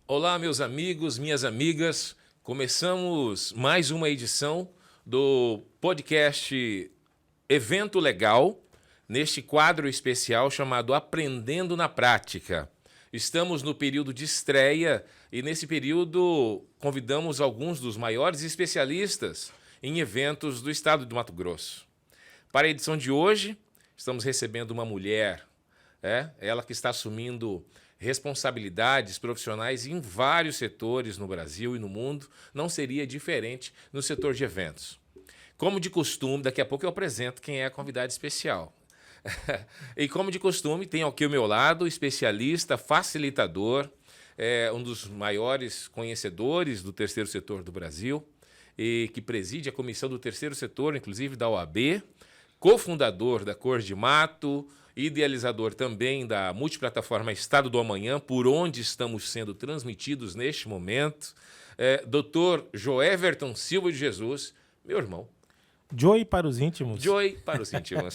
Olá, meus amigos, minhas amigas. Começamos mais uma edição do podcast Evento Legal, neste quadro especial chamado Aprendendo na Prática. Estamos no período de estreia e, nesse período, convidamos alguns dos maiores especialistas em eventos do estado do Mato Grosso. Para a edição de hoje, estamos recebendo uma mulher, ela que está assumindo responsabilidades profissionais em vários setores no Brasil e no mundo, não seria diferente no setor de eventos. Como de costume, daqui a pouco eu apresento quem é a convidada especial. E como de costume, tem aqui ao meu lado o especialista, facilitador, um dos maiores conhecedores do terceiro setor do Brasil, e que preside a comissão do terceiro setor, inclusive da OAB, cofundador da Cor de Mato, idealizador também da multiplataforma Estado do Amanhã, por onde estamos sendo transmitidos neste momento, Dr. Joeverton Silva de Jesus, meu irmão. Joey para os íntimos. Joey para os íntimos.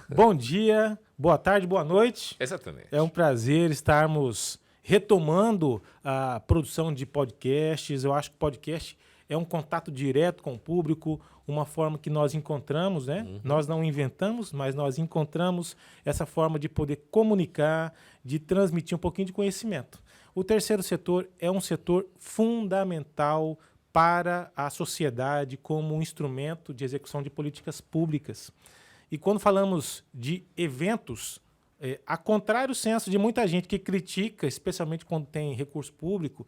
Bom dia, boa tarde, boa noite. Exatamente. É um prazer estarmos retomando a produção de podcasts. Eu acho que podcast é um contato direto com o público, uma forma que nós encontramos, né? Nós não inventamos, mas nós encontramos essa forma de poder comunicar, de transmitir um pouquinho de conhecimento. O terceiro setor é um setor fundamental para a sociedade como um instrumento de execução de políticas públicas. E quando falamos de eventos, a contrário do senso de muita gente que critica, especialmente quando tem recurso público,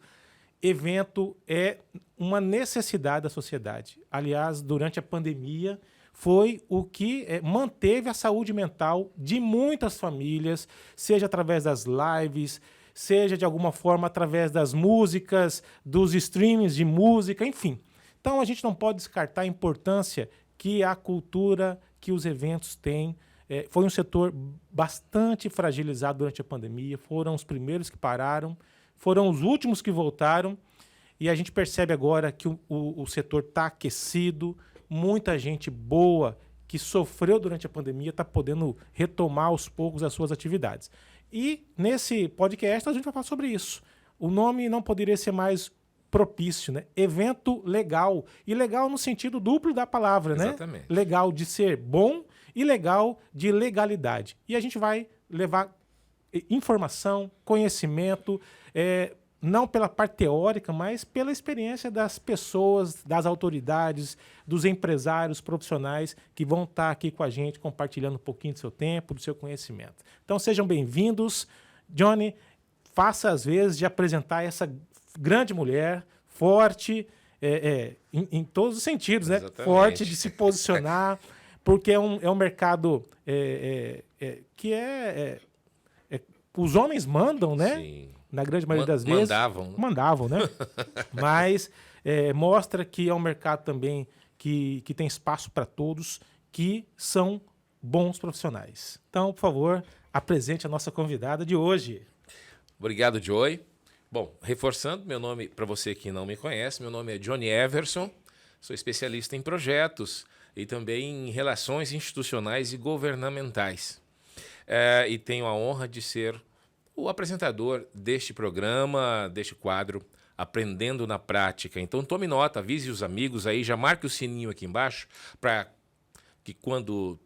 evento é uma necessidade da sociedade. Aliás, durante a pandemia, foi o que manteve a saúde mental de muitas famílias, seja através das lives, seja de alguma forma através das músicas, dos streamings de música, enfim. Então a gente não pode descartar a importância que a cultura, que os eventos têm. Foi um setor bastante fragilizado durante a pandemia, foram os primeiros que pararam, foram os últimos que voltaram, e a gente percebe agora que o setor está aquecido, muita gente boa que sofreu durante a pandemia está podendo retomar aos poucos as suas atividades. E nesse podcast a gente vai falar sobre isso. O nome não poderia ser mais propício, né? Evento legal. E legal no sentido duplo da palavra, né? Exatamente. Legal de ser bom e legal de legalidade. E a gente vai levar informação, conhecimento, não pela parte teórica, mas pela experiência das pessoas, das autoridades, dos empresários profissionais que vão estar aqui com a gente, compartilhando um pouquinho do seu tempo, do seu conhecimento. Então sejam bem-vindos. Johnny, faça as vezes de apresentar essa grande mulher, forte, em todos os sentidos, né? Exatamente. Forte de se posicionar, porque é um mercado que os homens mandam, né? Sim. Na grande maioria das vezes. Mandavam, né? Mas mostra que é um mercado também que tem espaço para todos, que são bons profissionais. Então, por favor, apresente a nossa convidada de hoje. Obrigado, Joey. Bom, reforçando, meu nome, para você que não me conhece, meu nome é Johnny Everson, sou especialista em projetos e também em relações institucionais e governamentais. E tenho a honra de ser o apresentador deste programa, deste quadro, Aprendendo na Prática. Então tome nota, avise os amigos aí, já marque o sininho aqui embaixo, para que quando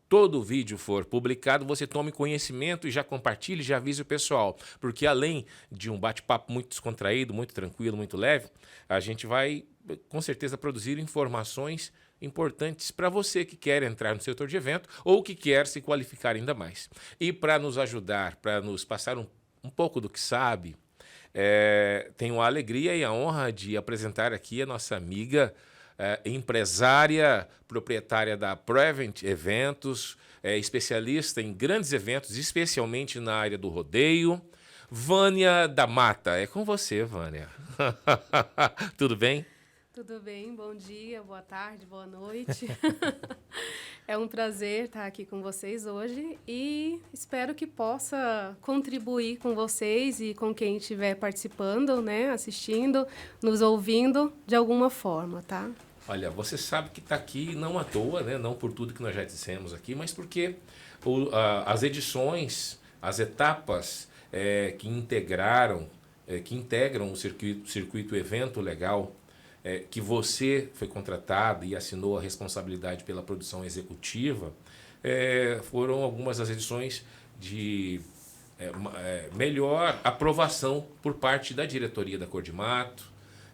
todo o vídeo for publicado, você tome conhecimento e já compartilhe, já avise o pessoal. Porque além de um bate-papo muito descontraído, muito tranquilo, muito leve, a gente vai, com certeza, produzir informações importantes para você que quer entrar no setor de evento ou que quer se qualificar ainda mais. E para nos ajudar, para nos passar um pouco do que sabe, tenho a alegria e a honra de apresentar aqui a nossa amiga, empresária, proprietária da Prevent Eventos, especialista em grandes eventos, especialmente na área do rodeio, Vânia da Mata. É com você, Vânia. Tudo bem? Tudo bem, bom dia, boa tarde, boa noite. É um prazer estar aqui com vocês hoje e espero que possa contribuir com vocês e com quem estiver participando, né, assistindo, nos ouvindo de alguma forma, tá? Olha, você sabe que está aqui não à toa, né? Não por tudo que nós já dissemos aqui, mas porque as edições, as etapas que integraram que integram o circuito Evento Legal, que você foi contratado e assinou a responsabilidade pela produção executiva, foram algumas das edições de melhor aprovação por parte da diretoria da Cor de Mato,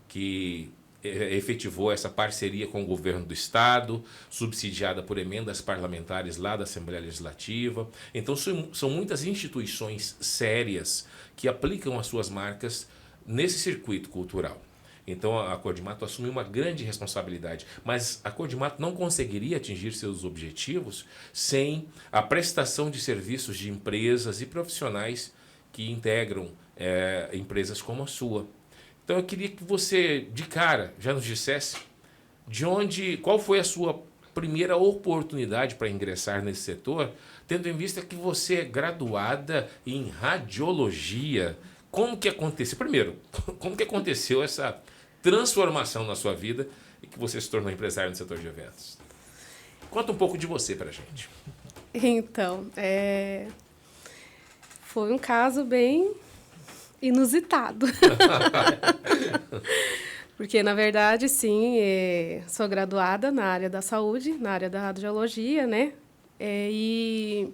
que efetivou essa parceria com o governo do Estado, subsidiada por emendas parlamentares lá da Assembleia Legislativa. Então, são muitas instituições sérias que aplicam as suas marcas nesse circuito cultural. Então, a Cor de Mato assumiu uma grande responsabilidade, mas a Cor de Mato não conseguiria atingir seus objetivos sem a prestação de serviços de empresas e profissionais que integram empresas como a sua. Então, eu queria que você, de cara, já nos dissesse qual foi a sua primeira oportunidade para ingressar nesse setor, tendo em vista que você é graduada em radiologia. Como que aconteceu? Primeiro, como que aconteceu essa transformação na sua vida e que você se tornou empresário no setor de eventos? Conta um pouco de você para a gente. Então, foi um caso bem inusitado. Porque, na verdade, sim, sou graduada na área da saúde, na área da radiologia, né? E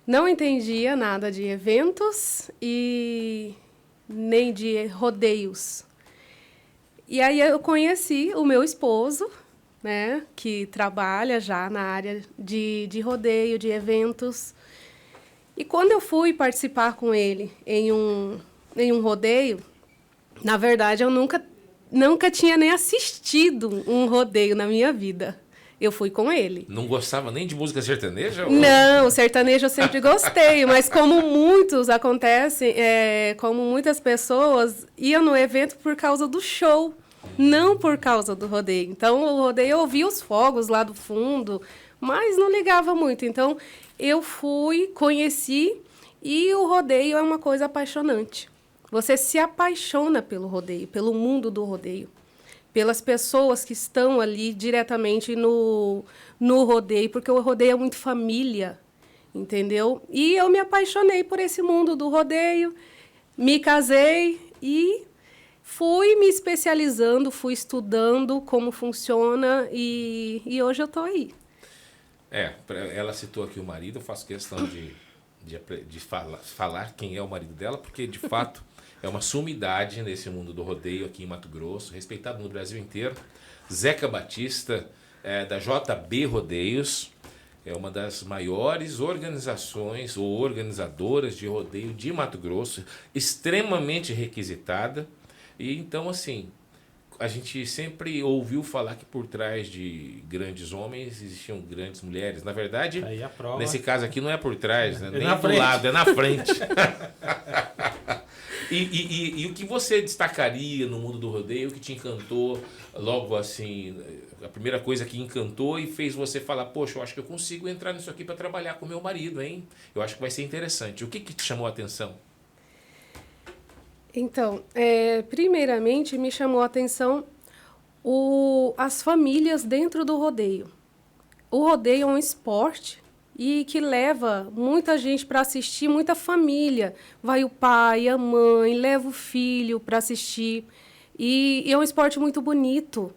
não entendia nada de eventos e nem de rodeios. E aí eu conheci o meu esposo, né, que trabalha já na área de rodeio, de eventos. E quando eu fui participar com ele em um rodeio, na verdade, eu nunca tinha nem assistido um rodeio na minha vida. Eu fui com ele. Não gostava nem de música sertaneja? Não, sertanejo eu sempre gostei, mas como muitos acontecem, como muitas pessoas iam no evento por causa do show, não por causa do rodeio. Então, o rodeio eu ouvia os fogos lá do fundo, mas não ligava muito. Então, eu fui, conheci, e o rodeio é uma coisa apaixonante. Você se apaixona pelo rodeio, pelo mundo do rodeio, pelas pessoas que estão ali diretamente no rodeio, porque o rodeio é muito família, entendeu? E eu me apaixonei por esse mundo do rodeio, me casei e fui me especializando, fui estudando como funciona e hoje eu estou aí. Ela citou aqui o marido, eu faço questão de falar quem é o marido dela, porque, de fato, é uma sumidade nesse mundo do rodeio aqui em Mato Grosso, respeitado no Brasil inteiro. Zeca Batista, da JB Rodeios, é uma das maiores organizações ou organizadoras de rodeio de Mato Grosso, extremamente requisitada. E então, assim, a gente sempre ouviu falar que por trás de grandes homens existiam grandes mulheres. Na verdade, nesse caso aqui não é por trás, né? Nem do lado, é na frente. E o que você destacaria no mundo do rodeio, o que te encantou logo assim, a primeira coisa que encantou e fez você falar, poxa, eu acho que eu consigo entrar nisso aqui para trabalhar com meu marido, hein? Eu acho que vai ser interessante. O que te chamou a atenção? Então, primeiramente me chamou a atenção as famílias dentro do rodeio. O rodeio é um esporte e que leva muita gente para assistir, muita família. Vai o pai, a mãe, leva o filho para assistir. E é um esporte muito bonito.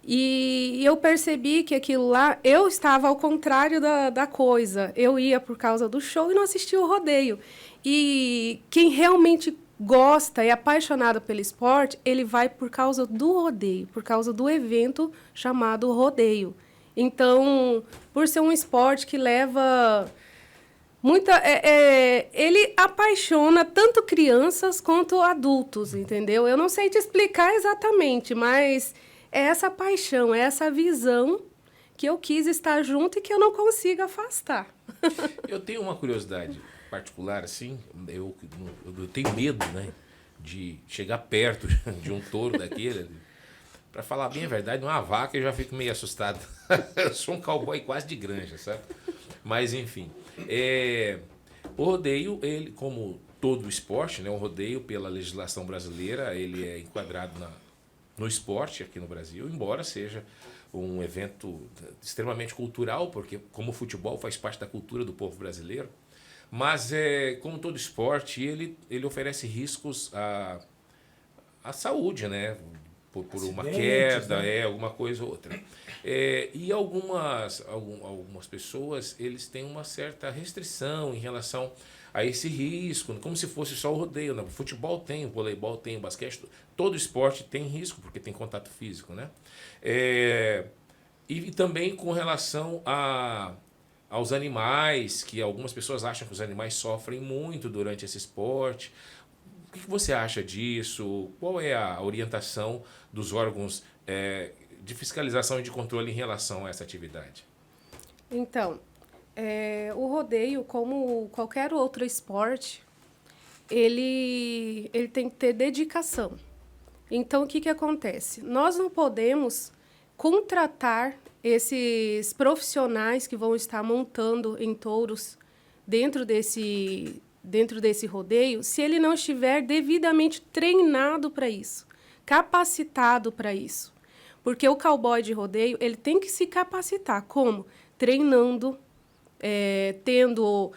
E eu percebi que aquilo lá, eu estava ao contrário da coisa. Eu ia por causa do show e não assistia o rodeio. E quem realmente gosta, é apaixonado pelo esporte, ele vai por causa do rodeio, por causa do evento chamado rodeio. Então, por ser um esporte que leva muita... ele apaixona tanto crianças quanto adultos, entendeu? Eu não sei te explicar exatamente, mas é essa paixão, é essa visão que eu quis estar junto e que eu não consigo afastar. Eu tenho uma curiosidade particular, assim, eu tenho medo, né, de chegar perto de um touro daquele. Para falar bem a verdade, uma vaca eu já fico meio assustado. Eu sou um cowboy quase de granja, sabe? Mas, enfim. O rodeio, ele, como todo esporte, né, o rodeio, pela legislação brasileira, ele é enquadrado no esporte aqui no Brasil, embora seja um evento extremamente cultural, porque como o futebol faz parte da cultura do povo brasileiro, Mas, como todo esporte, ele oferece riscos à saúde, né? Por uma queda, né? alguma coisa ou outra. E algumas pessoas, eles têm uma certa restrição em relação a esse risco, como se fosse só o rodeio, né? O futebol tem, o voleibol tem, o basquete, todo esporte tem risco, porque tem contato físico, né? E também com relação aos animais, que algumas pessoas acham que os animais sofrem muito durante esse esporte. O que você acha disso? Qual é a orientação dos órgãos de fiscalização e de controle em relação a essa atividade? Então, o rodeio, como qualquer outro esporte, ele tem que ter dedicação. Então, o que acontece? Nós não podemos contratar esses profissionais que vão estar montando em touros dentro desse rodeio, se ele não estiver devidamente treinado para isso, capacitado para isso. Porque o cowboy de rodeio, ele tem que se capacitar. Como? Treinando, tendo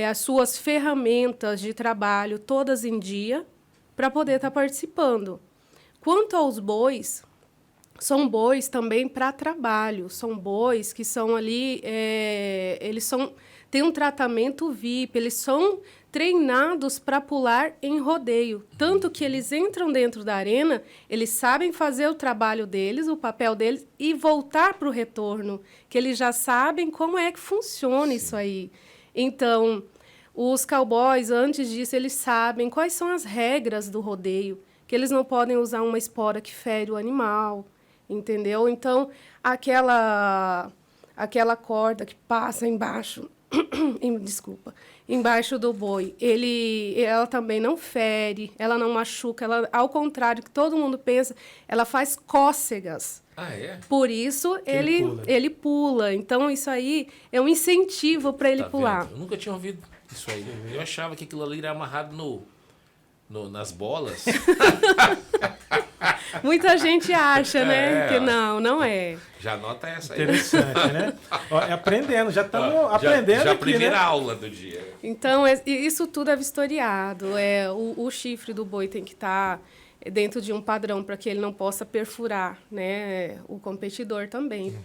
as suas ferramentas de trabalho todas em dia para poder estar participando. Quanto aos bois, são bois também para trabalho, são bois que são ali, têm um tratamento VIP, eles são treinados para pular em rodeio. Tanto que eles entram dentro da arena, eles sabem fazer o trabalho deles, o papel deles, e voltar para o retorno, que eles já sabem como é que funciona isso aí. Então, os cowboys, antes disso, eles sabem quais são as regras do rodeio, que eles não podem usar uma espora que fere o animal, entendeu? Então, aquela corda que passa embaixo, embaixo do boi, ela também não fere, ela não machuca, ela, ao contrário que todo mundo pensa, ela faz cócegas. Ah, é? Por isso, ele pula. Então, isso aí é um incentivo para ele pular. Vendo? Eu nunca tinha ouvido isso aí. Eu achava que aquilo ali era amarrado nas bolas. Muita gente acha, né? Que não é. Já anota essa aí. Interessante, né? Ó, aprendendo, já estamos aprendendo já aqui, primeira né? aula do dia. Então, isso tudo é vistoriado. O chifre do boi tem que estar dentro de um padrão para que ele não possa perfurar, né? O competidor também.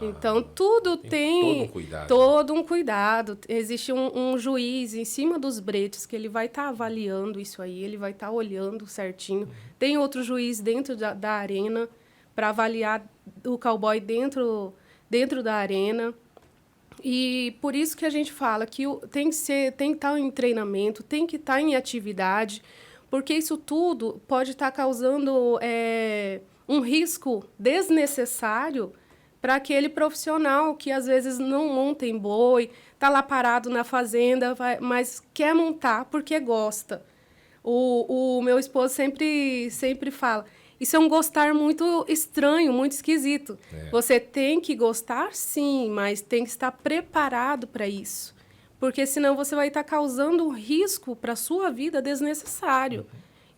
Então, tudo tem todo um cuidado. Existe um juiz em cima dos bretes que ele vai estar avaliando isso aí, ele vai estar olhando certinho. Tem outro juiz dentro da arena para avaliar o cowboy dentro da arena. E por isso que a gente fala que tem que estar em treinamento, tem que estar em atividade, porque isso tudo pode estar causando um risco desnecessário para aquele profissional que, às vezes, não monta em boi, está lá parado na fazenda, mas quer montar porque gosta. O meu esposo sempre fala, isso é um gostar muito estranho, muito esquisito. Você tem que gostar, sim, mas tem que estar preparado para isso. Porque, senão, você vai estar causando um risco para a sua vida desnecessário.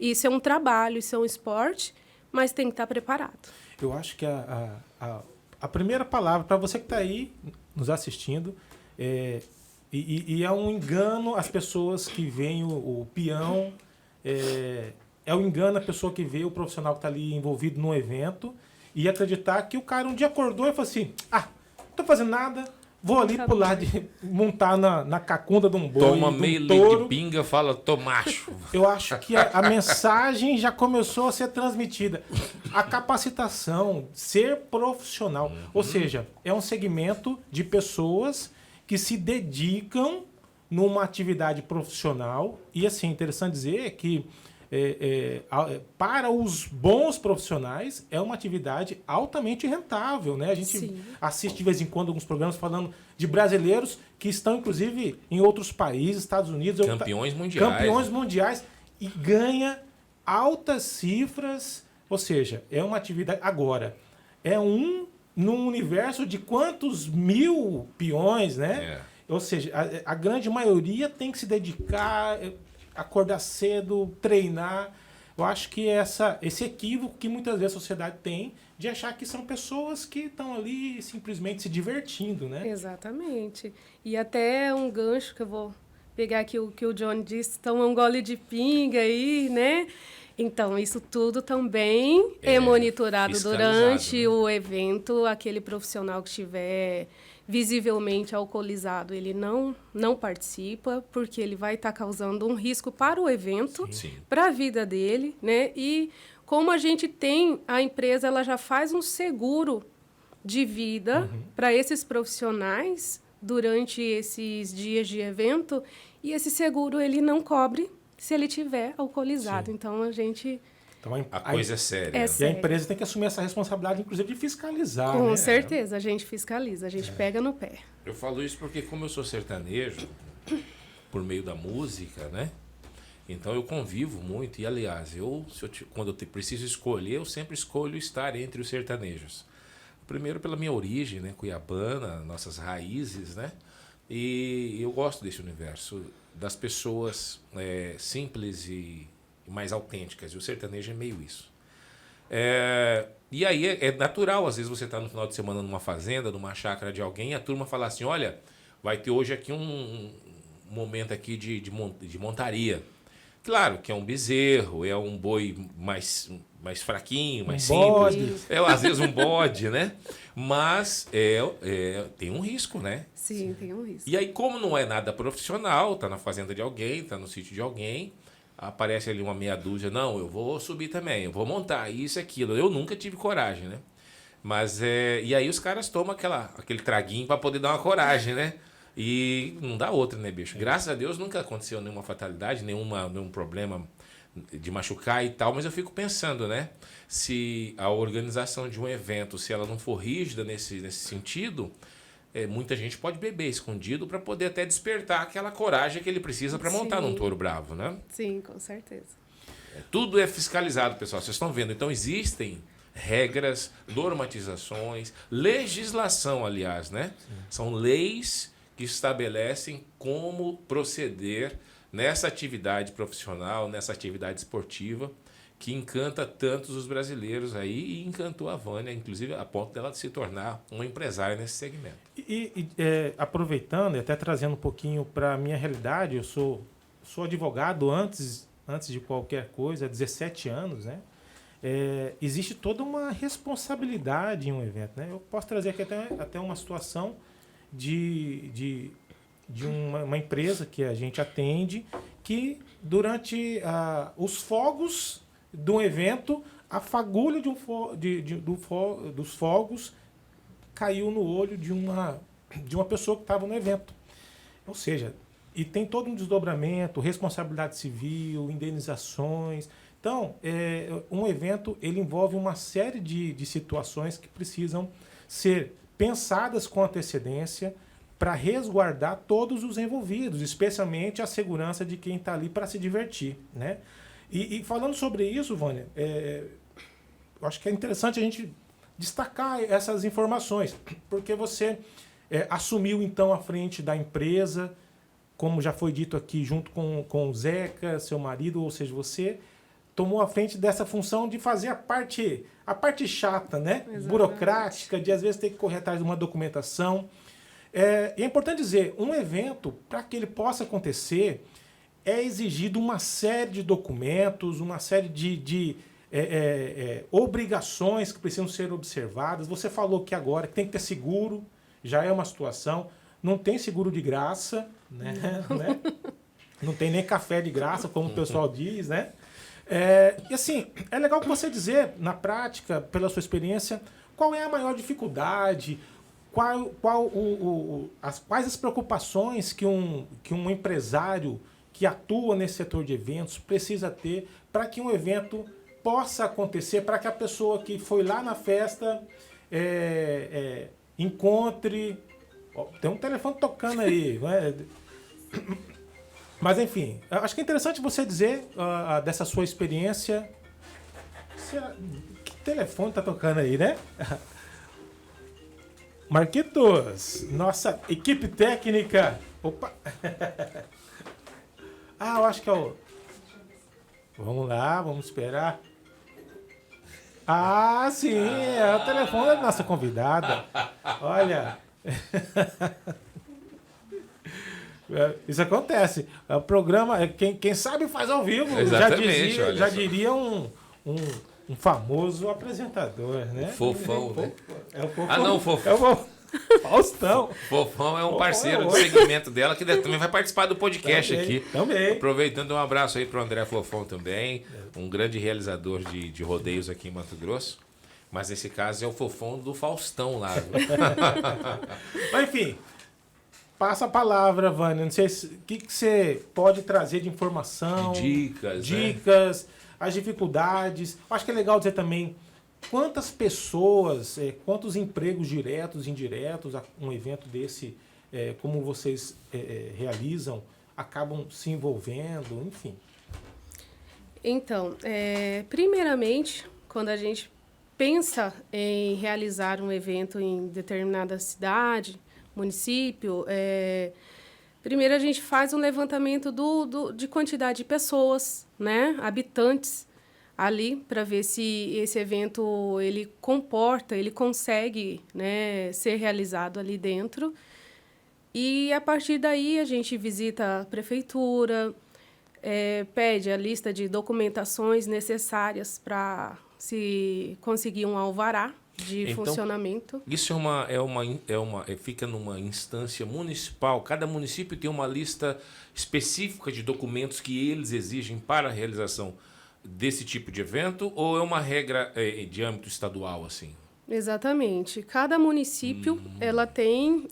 Isso é um trabalho, isso é um esporte, mas tem que estar preparado. Eu acho que a primeira palavra, para você que está aí nos assistindo, e é um engano as pessoas que veem o peão, é um engano a pessoa que vê o profissional que está ali envolvido num evento e acreditar que o cara um dia acordou e falou assim, não estou fazendo nada, vou ali pular, montar na cacunda de um boi, toma meio leite de pinga, fala, tô macho. Eu acho que a mensagem já começou a ser transmitida. A capacitação, ser profissional. Ou seja, é um segmento de pessoas que se dedicam numa atividade profissional. E, assim, interessante dizer que para os bons profissionais é uma atividade altamente rentável, né? A gente assiste de vez em quando alguns programas falando de brasileiros que estão, inclusive, em outros países, Estados Unidos. Campeões mundiais. Campeões mundiais. E ganha altas cifras. Ou seja, é uma atividade... Agora, num universo de quantos mil peões, né? Ou seja, a grande maioria tem que se dedicar... acordar cedo, treinar. Eu acho que esse equívoco que muitas vezes a sociedade tem de achar que são pessoas que estão ali simplesmente se divertindo, né? Exatamente. E até um gancho que eu vou pegar aqui o que o John disse, tomar um gole de pinga aí, né? Então, isso tudo também é monitorado durante, né, o evento. Aquele profissional que estiver visivelmente alcoolizado, ele não participa, porque ele vai estar causando um risco para o evento, para a vida dele, né? E como a gente tem, a empresa ela já faz um seguro de vida para esses profissionais durante esses dias de evento, e esse seguro ele não cobre se ele tiver alcoolizado. Então, a gente... Então, a coisa é séria. E a empresa tem que assumir essa responsabilidade, inclusive, de fiscalizar. Com certeza, a gente fiscaliza, a gente pega no pé. Eu falo isso porque, como eu sou sertanejo, por meio da música, né? Então, eu convivo muito. E, aliás, quando eu preciso escolher, eu sempre escolho estar entre os sertanejos. Primeiro, pela minha origem, né? Cuiabana, nossas raízes, né? E eu gosto desse universo, das pessoas simples e mais autênticas. E o sertanejo é meio isso. E aí é natural, às vezes você está no final de semana numa fazenda, numa chácara de alguém, e a turma fala assim, olha, vai ter hoje aqui um momento aqui de montaria. Claro que é um bezerro, é um boi mais fraquinho, mais simples. Às vezes um bode, né? Mas tem um risco, né? Sim, tem um risco. E aí, como não é nada profissional, tá na fazenda de alguém, tá no sítio de alguém, aparece ali uma meia dúzia, não, eu vou subir também, eu vou montar isso e aquilo. Eu nunca tive coragem, né? Mas, e aí os caras tomam aquele traguinho para poder dar uma coragem, né? E não dá outra, né, bicho? Graças a Deus nunca aconteceu nenhuma fatalidade, nenhum problema de machucar e tal, mas eu fico pensando, né? Se a organização de um evento, se ela não for rígida nesse sentido, muita gente pode beber escondido para poder até despertar aquela coragem que ele precisa para montar num touro bravo, né? Sim, com certeza. Tudo é fiscalizado, pessoal, vocês estão vendo. Então existem regras, normatizações, legislação, aliás, né? São leis que estabelecem como proceder nessa atividade profissional, nessa atividade esportiva, que encanta tantos os brasileiros aí e encantou a Vânia, inclusive a ponto dela se tornar uma empresária nesse segmento. Aproveitando e até trazendo um pouquinho para a minha realidade, eu sou advogado antes de qualquer coisa, há 17 anos, né? Existe toda uma responsabilidade em um evento, né? Eu posso trazer aqui até uma situação de uma empresa que a gente atende, que durante os fogos de um evento, a fagulha dos fogos caiu no olho de uma pessoa que estava no evento. Ou seja, e tem todo um desdobramento, responsabilidade civil, indenizações. Então, um evento ele envolve uma série de situações que precisam ser pensadas com antecedência para resguardar todos os envolvidos, especialmente a segurança de quem está ali para se divertir, né? E falando sobre isso, Vânia, eu acho que é interessante a gente destacar essas informações, porque você assumiu então a frente da empresa, como já foi dito aqui, junto com o Zeca, seu marido, ou seja, você tomou a frente dessa função de fazer a parte chata, né? Exatamente. Burocrática, de às vezes ter que correr atrás de uma documentação. E é importante dizer, um evento, para que ele possa acontecer, é exigido uma série de documentos, uma série de obrigações que precisam ser observadas. Você falou que agora tem que ter seguro, já é uma situação. Não tem seguro de graça, né? Não tem nem café de graça, como o pessoal diz, né? E assim, é legal que você dizer, na prática, pela sua experiência, qual é a maior dificuldade, quais as preocupações que um empresário que atua nesse setor de eventos precisa ter para que um evento possa acontecer, para que a pessoa que foi lá na festa encontre... Tem um telefone tocando aí, né? Mas, enfim, acho que é interessante você dizer dessa sua experiência. Que telefone tá tocando aí, né? Marquitos, nossa equipe técnica. Opa! Eu acho que é o... Vamos lá, vamos esperar. Sim, é o telefone da nossa convidada. Olha... Isso acontece. O programa, quem sabe faz ao vivo. Exatamente, Já diria um famoso apresentador, né? Fofão, né? É o Fofão. Ah, não, Fofão. É o Faustão. Fofão é um parceiro do segmento dela, que também vai participar do podcast Também, aqui. também. Aproveitando, um abraço aí pro André Fofão também, um grande realizador de rodeios aqui em Mato Grosso. Mas nesse caso é o Fofão do Faustão lá. Mas enfim, passa a palavra, Vânia. Não sei o que você pode trazer de informação. Dicas, as dificuldades. Acho que é legal dizer também quantas pessoas, quantos empregos diretos e indiretos um evento desse, como vocês realizam, acabam se envolvendo, enfim. Então, primeiramente, quando a gente pensa em realizar um evento em determinada cidade, município, primeiro a gente faz um levantamento de quantidade de pessoas, né, habitantes ali, para ver se esse evento ele consegue, né, ser realizado ali dentro. E a partir daí a gente visita a prefeitura, pede a lista de documentações necessárias para se conseguir um alvará de funcionamento. Isso fica numa instância municipal. Cada município tem uma lista específica de documentos que eles exigem para a realização desse tipo de evento, ou é uma regra de âmbito estadual, assim? Exatamente. Cada município ela tem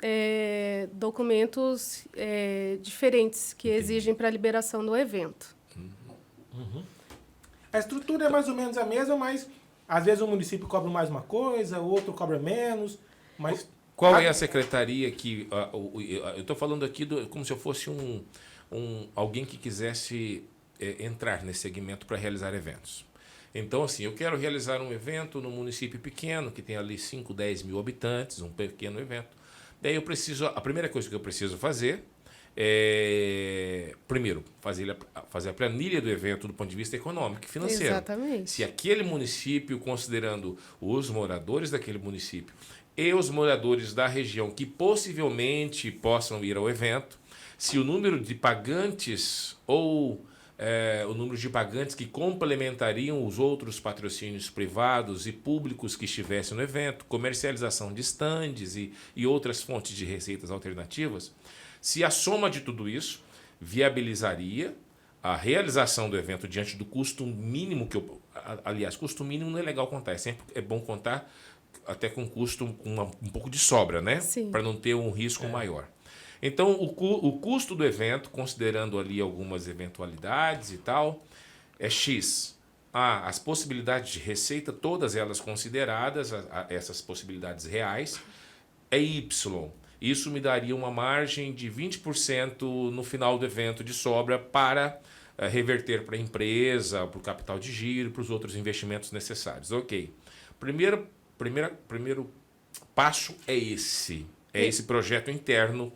documentos diferentes que exigem para a liberação do evento. A estrutura é mais ou menos a mesma, mas às vezes um município cobra mais uma coisa, o outro cobra menos. Mas qual é a secretaria que... eu estou falando aqui como se eu fosse alguém que quisesse entrar nesse segmento para realizar eventos. Então, assim, eu quero realizar um evento num município pequeno, que tem ali 5, 10 mil habitantes, um pequeno evento. Daí a primeira coisa que eu preciso fazer primeiro, fazer a planilha do evento do ponto de vista econômico e financeiro. Exatamente. Se aquele município, considerando os moradores daquele município e os moradores da região que possivelmente possam ir ao evento, se o número de pagantes ou o número de pagantes que complementariam os outros patrocínios privados e públicos que estivessem no evento, comercialização de estandes e outras fontes de receitas alternativas, se a soma de tudo isso viabilizaria a realização do evento diante do custo mínimo aliás, custo mínimo não é legal contar, é bom contar até com custo um pouco de sobra, né? Para não ter um risco maior. Então, o custo do evento, considerando ali algumas eventualidades e tal, é X. As possibilidades de receita, todas elas consideradas, essas possibilidades reais, é Y. Isso me daria uma margem de 20% no final do evento de sobra para reverter para a empresa, para o capital de giro, para os outros investimentos necessários. Ok. Primeiro passo é esse. É esse projeto interno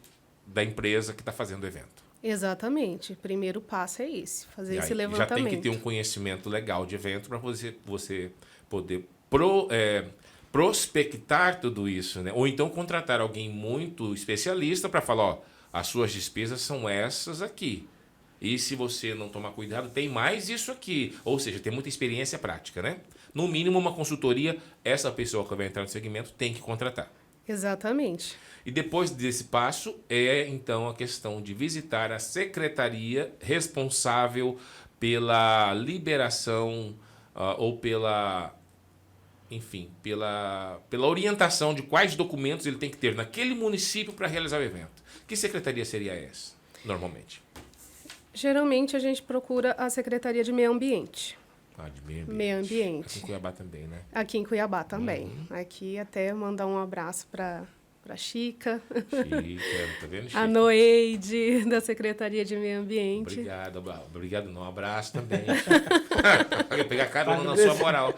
da empresa que está fazendo o evento. Exatamente. O primeiro passo é esse, fazer esse levantamento. Já tem que ter um conhecimento legal de evento para você poder prospectar tudo isso, né? Ou então contratar alguém muito especialista para falar, as suas despesas são essas aqui. E se você não tomar cuidado, tem mais isso aqui. Ou seja, tem muita experiência prática, né? No mínimo, uma consultoria, essa pessoa que vai entrar no segmento tem que contratar. Exatamente. E depois desse passo então, a questão de visitar a secretaria responsável pela liberação ou pela orientação de quais documentos ele tem que ter naquele município para realizar o evento. Que secretaria seria essa, normalmente? Geralmente, a gente procura a Secretaria de Meio Ambiente. De meio ambiente. Meio ambiente. Aqui em Cuiabá também, né? Aqui em Cuiabá também. Aqui até mandar um abraço para Chica. Chica, tá vendo, Chica? A Noeide, da Secretaria de Meio Ambiente. Obrigado, não. Um abraço também. Eu pegar carona na sua moral.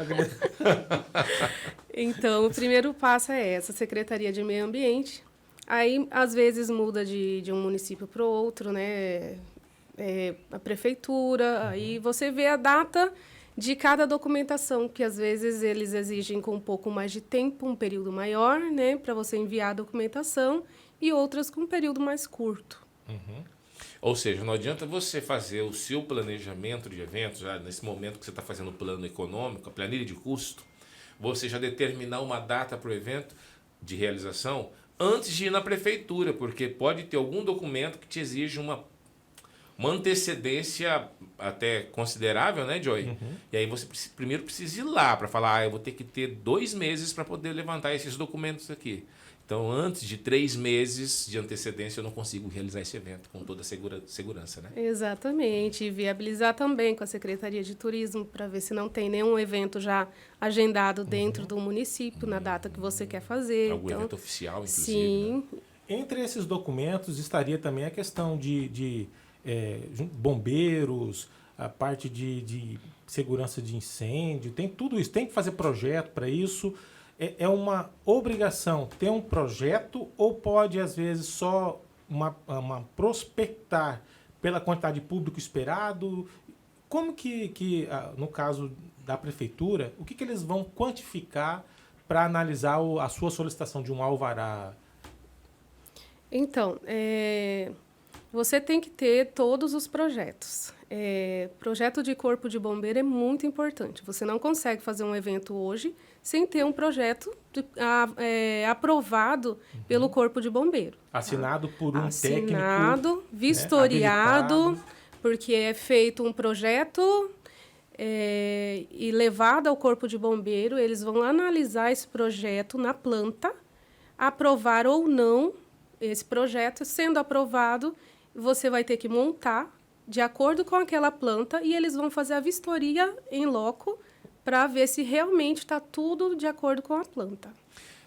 Então, o primeiro passo é essa, Secretaria de Meio Ambiente. Aí, às vezes, muda de um município para o outro, né? A prefeitura, aí você vê a data de cada documentação, que às vezes eles exigem com um pouco mais de tempo, um período maior, né, para você enviar a documentação, e outras com um período mais curto. Ou seja, não adianta você fazer o seu planejamento de eventos, já nesse momento que você está fazendo o plano econômico, a planilha de custo, você já determinar uma data para o evento de realização antes de ir na prefeitura, porque pode ter algum documento que te exige uma antecedência até considerável, né, Joy? E aí você primeiro precisa ir lá para falar, eu vou ter que ter 2 meses para poder levantar esses documentos aqui. Então, antes de 3 meses de antecedência, eu não consigo realizar esse evento com toda a segurança, né? Exatamente. E viabilizar também com a Secretaria de Turismo para ver se não tem nenhum evento já agendado dentro do município na data que você quer fazer. Algum evento oficial, inclusive. Sim. Né? Entre esses documentos estaria também a questão de bombeiros, a parte de segurança de incêndio, tem tudo isso, tem que fazer projeto para isso. É uma obrigação ter um projeto ou pode, às vezes, só uma prospectar pela quantidade de público esperado? Como que no caso da prefeitura, o que eles vão quantificar para analisar a sua solicitação de um alvará? Então, você tem que ter todos os projetos. Projeto de corpo de bombeiro é muito importante. Você não consegue fazer um evento hoje sem ter um projeto aprovado pelo corpo de bombeiro. Assinado por um técnico. Assinado, vistoriado, né, porque é feito um projeto e levado ao corpo de bombeiro. Eles vão analisar esse projeto na planta, aprovar ou não esse projeto. Sendo aprovado, você vai ter que montar de acordo com aquela planta e eles vão fazer a vistoria em loco para ver se realmente está tudo de acordo com a planta.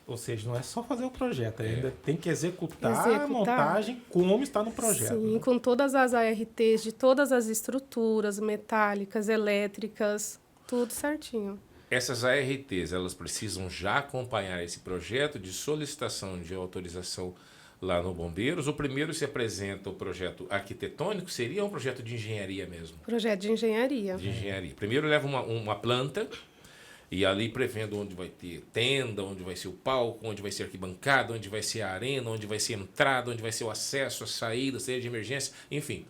Ou seja, não é só fazer o projeto, ainda tem que executar a montagem como está no projeto. Sim, né? com todas as ARTs de todas as estruturas metálicas, elétricas, tudo certinho. Essas ARTs, elas precisam já acompanhar esse projeto de solicitação de autorização lá no Bombeiros. O primeiro se apresenta o projeto arquitetônico, seria um projeto de engenharia mesmo? Projeto de engenharia. De engenharia. Primeiro leva uma planta e ali prevendo onde vai ter tenda, onde vai ser o palco, onde vai ser a arquibancada, onde vai ser a arena, onde vai ser a entrada, onde vai ser o acesso, a saída, saída de emergência, enfim.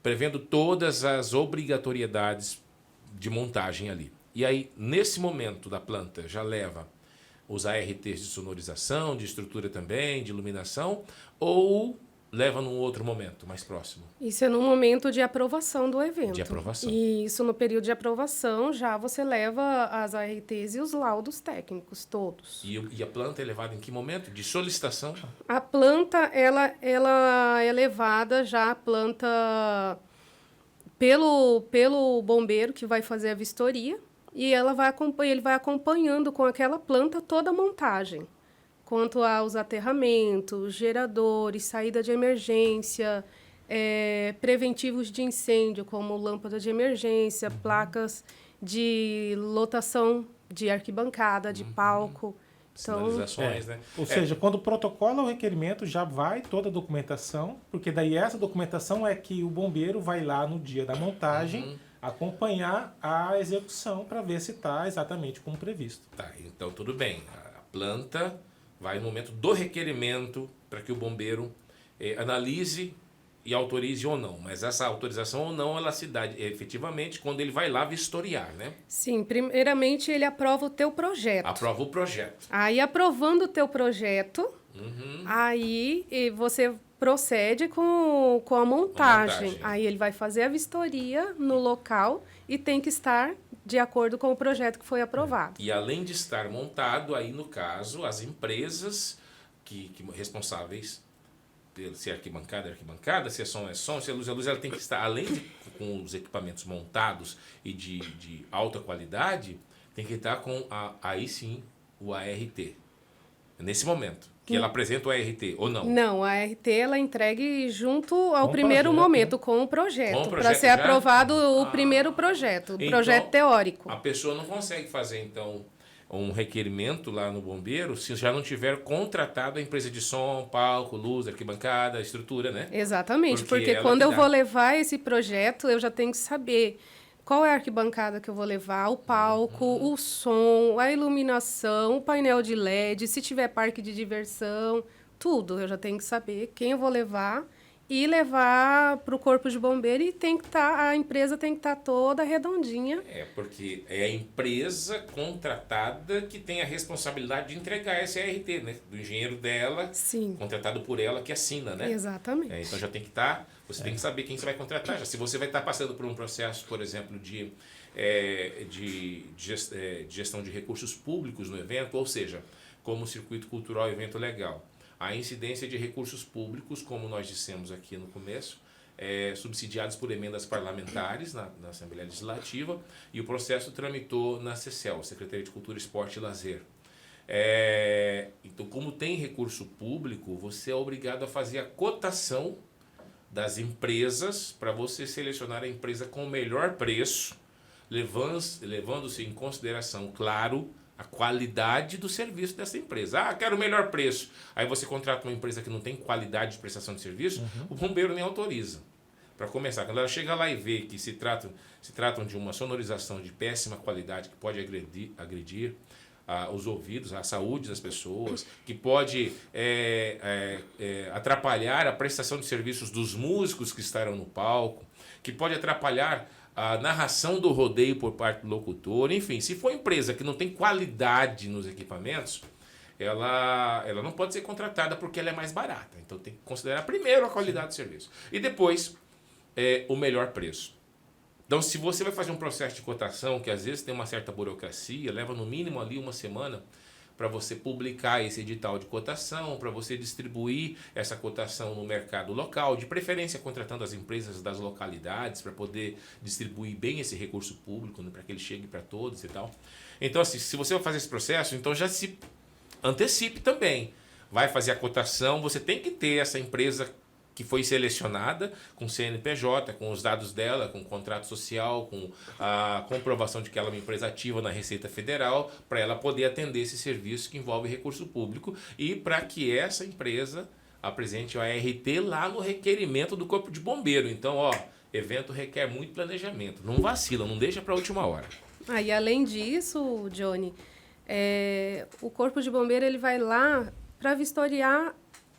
Prevendo todas as obrigatoriedades de montagem ali. E aí, nesse momento da planta, já leva os ARTs de sonorização, de estrutura também, de iluminação, ou leva num outro momento, mais próximo? Isso é no momento de aprovação do evento. De aprovação. E isso no período de aprovação, já você leva as ARTs e os laudos técnicos, todos. E a planta é levada em que momento? De solicitação? A planta, ela é levada já, a planta, pelo bombeiro que vai fazer a vistoria, e ele vai acompanhando com aquela planta toda a montagem, quanto aos aterramentos, geradores, saída de emergência, preventivos de incêndio, como lâmpada de emergência, placas de lotação de arquibancada, de palco. Então, Sinalizações, né? Ou seja, quando protocola o requerimento, já vai toda a documentação, porque daí essa documentação é que o bombeiro vai lá no dia da montagem acompanhar a execução para ver se está exatamente como previsto. Tá, então tudo bem. A planta vai no momento do requerimento para que o bombeiro analise e autorize ou não. Mas essa autorização ou não, ela se dá efetivamente quando ele vai lá vistoriar, né? sim, primeiramente ele aprova o teu projeto. Aprova o projeto. Aí, aprovando o teu projeto, aí você procede com a montagem. Aí ele vai fazer a vistoria no local e tem que estar de acordo com o projeto que foi aprovado. E além de estar montado, aí no caso, as empresas que responsáveis, se é arquibancada, se é som, se é luz, ela tem que estar, além de com os equipamentos montados e de alta qualidade, tem que estar com aí sim o ART. Nesse momento, que ela apresenta o ART, ou não? Não, a ART ela entregue junto ao Com primeiro projeto. momento, com o projeto, para ser já? aprovado o primeiro projeto, o Então, projeto teórico. A pessoa não consegue fazer, então, um requerimento lá no bombeiro se já não tiver contratado a empresa de som, palco, luz, arquibancada, estrutura, né? Exatamente, porque ela quando que eu dá. vou levar esse projeto, eu já tenho que saber qual é a arquibancada que eu vou levar, o palco, o som, a iluminação, o painel de LED, se tiver parque de diversão, tudo. Eu já tenho que saber quem eu vou levar e levar para o Corpo de Bombeiro e a empresa tem que estar toda redondinha. Porque é a empresa contratada que tem a responsabilidade de entregar esse ART, né? Do engenheiro dela, Sim. contratado por ela, que assina, né? Exatamente. Então já tem que você tem que saber quem você vai contratar. Já, se você vai estar passando por um processo, por exemplo, de gestão de recursos públicos no evento, ou seja, como o circuito cultural evento legal. A incidência de recursos públicos, como nós dissemos aqui no começo, subsidiados por emendas parlamentares na Assembleia Legislativa, e o processo tramitou na CECEL, Secretaria de Cultura, Esporte e Lazer. Então, como tem recurso público, você é obrigado a fazer a cotação das empresas para você selecionar a empresa com o melhor preço, levando-se em consideração, claro, a qualidade do serviço dessa empresa. Ah, quero o melhor preço. Aí você contrata uma empresa que não tem qualidade de prestação de serviço, o bombeiro nem autoriza. Para começar, quando ela chega lá e vê que se tratam de uma sonorização de péssima qualidade, que pode agredir os ouvidos, a saúde das pessoas, que pode atrapalhar a prestação de serviços dos músicos que estarão no palco, que pode atrapalhar a narração do rodeio por parte do locutor, enfim, se for empresa que não tem qualidade nos equipamentos, ela não pode ser contratada porque ela é mais barata. Então tem que considerar primeiro a qualidade do serviço e depois o melhor preço. Então, se você vai fazer um processo de cotação, que às vezes tem uma certa burocracia, leva no mínimo ali uma semana para você publicar esse edital de cotação, para você distribuir essa cotação no mercado local, de preferência contratando as empresas das localidades para poder distribuir bem esse recurso público, né, para que ele chegue para todos e tal. Então, assim, se você vai fazer esse processo, então já se antecipe também. Vai fazer a cotação, você tem que ter essa empresa que foi selecionada com CNPJ, com os dados dela, com o contrato social, com a comprovação de que ela é uma empresa ativa na Receita Federal, para ela poder atender esse serviço que envolve recurso público e para que essa empresa apresente o ART lá no requerimento do Corpo de Bombeiro. Então, evento requer muito planejamento. Não vacila, não deixa para a última hora. E além disso, Johnny, o Corpo de Bombeiro ele vai lá para vistoriar.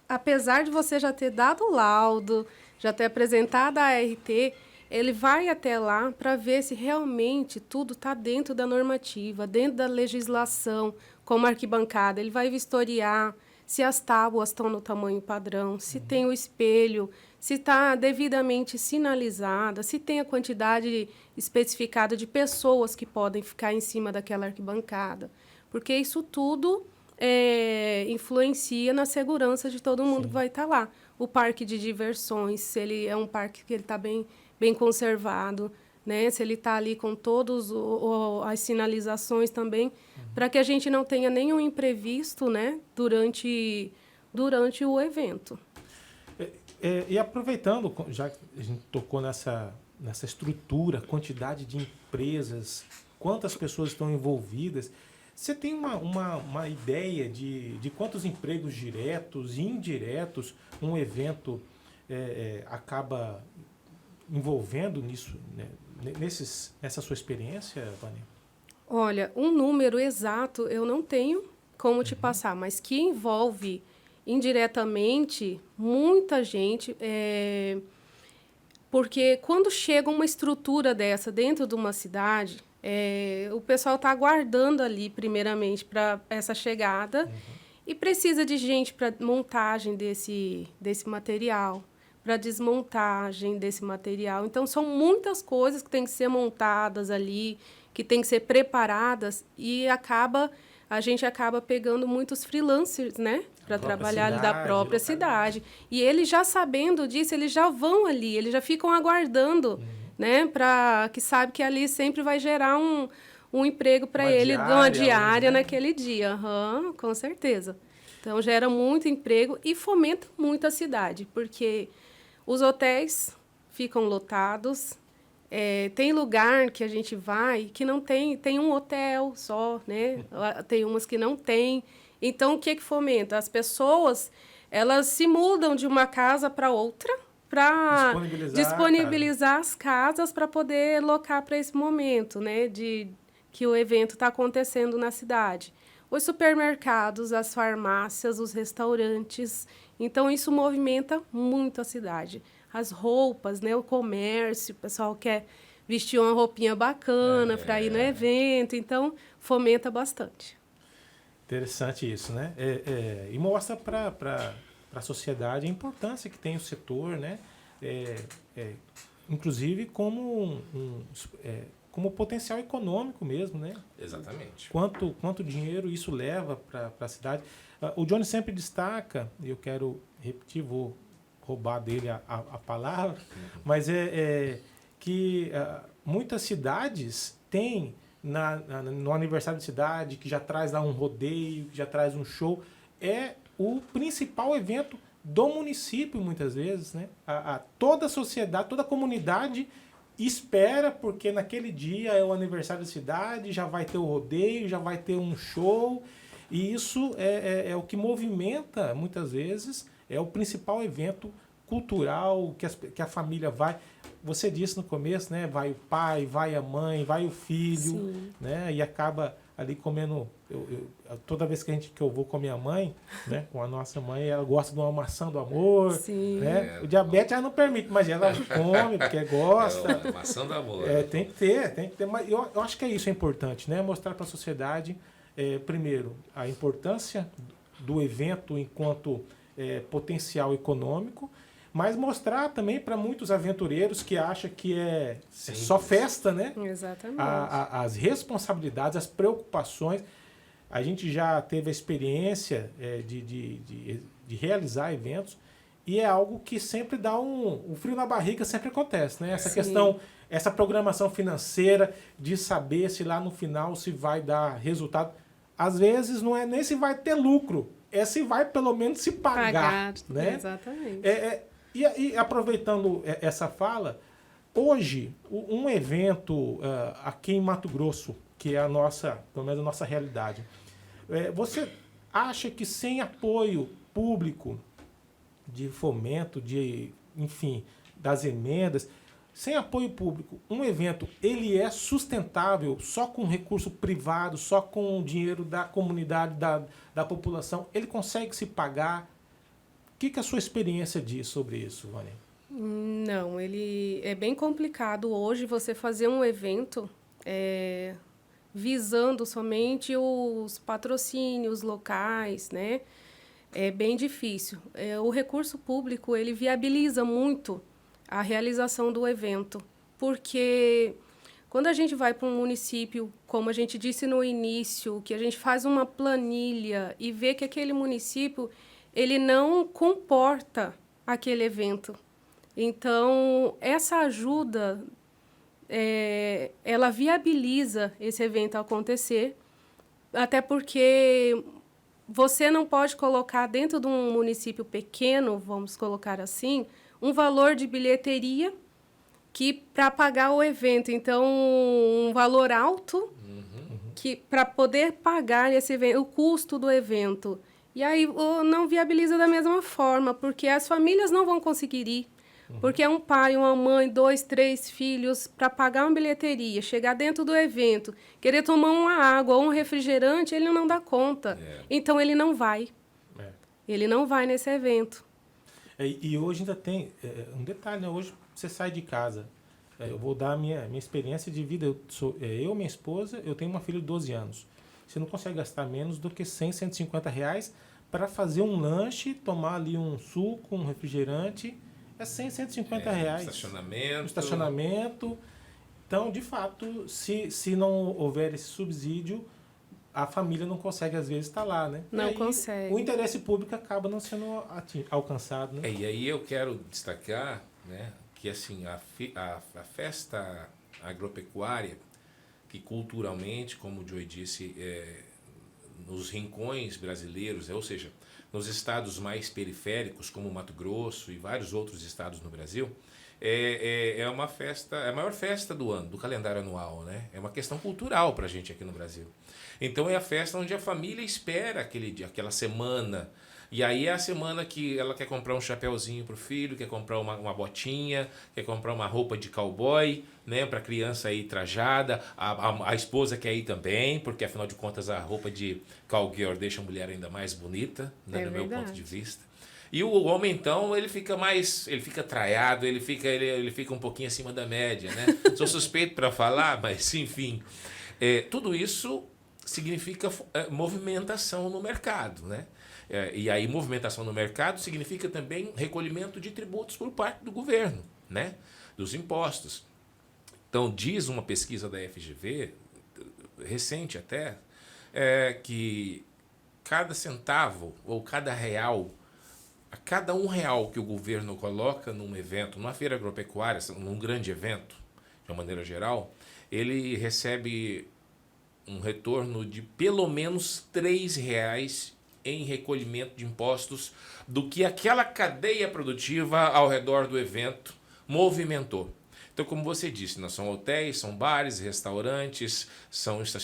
Apesar de você já ter dado o laudo, já ter apresentado a ART, ele vai até lá para ver se realmente tudo está dentro da normativa, dentro da legislação, como arquibancada. Ele vai vistoriar se as tábuas estão no tamanho padrão, se tem o espelho, se está devidamente sinalizada, se tem a quantidade especificada de pessoas que podem ficar em cima daquela arquibancada. Porque isso tudo influencia na segurança de todo mundo. Sim. Que vai estar lá. O parque de diversões, se ele é um parque que ele está bem conservado, né? Se ele está ali com todas as sinalizações também, para que a gente não tenha nenhum imprevisto, né? durante o evento. E aproveitando, já que a gente tocou nessa estrutura, quantidade de empresas, quantas pessoas estão envolvidas, você tem uma ideia de quantos empregos diretos e indiretos um evento acaba envolvendo nisso, né? Nessa sua experiência, Vânia? Olha, um número exato eu não tenho como te passar, mas que envolve indiretamente muita gente, porque quando chega uma estrutura dessa dentro de uma cidade, o pessoal está aguardando ali, primeiramente, para essa chegada e precisa de gente para montagem desse material, para desmontagem desse material. Então, são muitas coisas que têm que ser montadas ali, que têm que ser preparadas e a gente acaba pegando muitos freelancers, né? Para trabalhar ali da própria cidade. E eles já sabendo disso, eles já vão ali, eles já ficam aguardando, né? Que sabe que ali sempre vai gerar um emprego para ele, uma diária naquele dia. Com certeza. Então, gera muito emprego e fomenta muito a cidade, porque os hotéis ficam lotados. Tem lugar que a gente vai que não tem um hotel só, né? Tem umas que não tem. Então, o que fomenta? As pessoas, elas se mudam de uma casa para outra para disponibilizar as casas para poder locar para esse momento, né? Que o evento está acontecendo na cidade. Os supermercados, as farmácias, os restaurantes. Então, isso movimenta muito a cidade. As roupas, né, o comércio, o pessoal quer vestir uma roupinha bacana para ir no evento, então fomenta bastante. Interessante isso, né? E mostra para a sociedade a importância que tem o setor, né? Inclusive como como potencial econômico mesmo, né? Exatamente. Quanto dinheiro isso leva para a cidade. O Johnny sempre destaca, e eu quero repetir, vou roubar dele a palavra, mas que muitas cidades têm no aniversário de cidade, que já traz lá um rodeio, que já traz um show, é o principal evento do município, muitas vezes, né? Toda a sociedade, toda a comunidade espera, porque naquele dia é o aniversário da cidade, já vai ter o rodeio, já vai ter um show, e isso é o que movimenta, muitas vezes, é o principal evento cultural que a família vai. Você disse no começo, né? Vai o pai, vai a mãe, vai o filho, né? E acaba ali comendo. Toda vez que eu vou com a minha mãe, né? Com a nossa mãe, ela gosta de uma maçã do amor. Sim. Né? O diabetes ela não permite, mas ela come, porque gosta. É a maçã do amor. Tem que ter. Mas eu acho que isso é importante, né? Mostrar para a sociedade, primeiro, a importância do evento enquanto potencial econômico, mas mostrar também para muitos aventureiros que acham que é só festa, né? Exatamente. As responsabilidades, as preocupações. A gente já teve a experiência de realizar eventos e é algo que sempre dá um frio na barriga, sempre acontece, né? Essa questão, essa programação financeira de saber se lá no final se vai dar resultado. Às vezes não é nem se vai ter lucro, é se vai pelo menos se pagar. Né? Exatamente. E aproveitando essa fala, hoje, um evento aqui em Mato Grosso, que é pelo menos a nossa realidade, você acha que sem apoio público, de fomento, enfim, das emendas, sem apoio público, um evento, ele é sustentável só com recurso privado, só com o dinheiro da comunidade, da população? Ele consegue se pagar? O que a sua experiência diz sobre isso, Vânia? Não, ele é bem complicado hoje você fazer um evento visando somente os patrocínios locais, né? É bem difícil. O recurso público, ele viabiliza muito a realização do evento, porque quando a gente vai para um município, como a gente disse no início, que a gente faz uma planilha e vê que aquele município ele não comporta aquele evento. Então, essa ajuda, ela viabiliza esse evento acontecer, até porque você não pode colocar dentro de um município pequeno, vamos colocar assim, um valor de bilheteria que para pagar o evento. Então, um valor alto que para poder pagar esse evento, o custo do evento. E aí não viabiliza da mesma forma, porque as famílias não vão conseguir ir. Porque é um pai, uma mãe, 2, 3 filhos, para pagar uma bilheteria, chegar dentro do evento, querer tomar uma água ou um refrigerante, ele não dá conta. Então, ele não vai. Ele não vai nesse evento. E hoje ainda tem um detalhe, né? Hoje você sai de casa. Eu vou dar a minha experiência de vida. Minha esposa, eu tenho uma filha de 12 anos. Você não consegue gastar menos do que 100, 150 reais para fazer um lanche, tomar ali um suco, um refrigerante. É 100, 150 reais. Estacionamento. Então, de fato, se não houver esse subsídio, a família não consegue, às vezes, estar lá, né? Não consegue. O interesse público acaba não sendo alcançado, né? E aí eu quero destacar, né, que assim, a festa agropecuária, que culturalmente, como o Joey disse, nos rincões brasileiros, ou seja, nos estados mais periféricos, como Mato Grosso e vários outros estados no Brasil, é uma festa, é a maior festa do ano, do calendário anual, né? É uma questão cultural para a gente aqui no Brasil. Então é a festa onde a família espera aquele dia, aquela semana. E aí é a semana que ela quer comprar um chapéuzinho para o filho, quer comprar uma botinha, quer comprar uma roupa de cowboy, né, para a criança ir trajada. A esposa quer ir também, porque afinal de contas a roupa de cowgirl deixa a mulher ainda mais bonita, né, no meu ponto de vista. E o homem, então, ele fica traiado, ele fica um pouquinho acima da média, né? Sou suspeito para falar, mas enfim. Tudo isso significa movimentação no mercado, né? E aí, movimentação no mercado significa também recolhimento de tributos por parte do governo, né? Dos impostos. Então, diz uma pesquisa da FGV, recente até, que cada centavo ou cada real, a cada R$ 1 que o governo coloca num evento, numa feira agropecuária, num grande evento, de uma maneira geral, ele recebe um retorno de pelo menos R$ 3 em recolhimento de impostos do que aquela cadeia produtiva ao redor do evento movimentou. Então, como você disse, não são hotéis, são bares, restaurantes, são as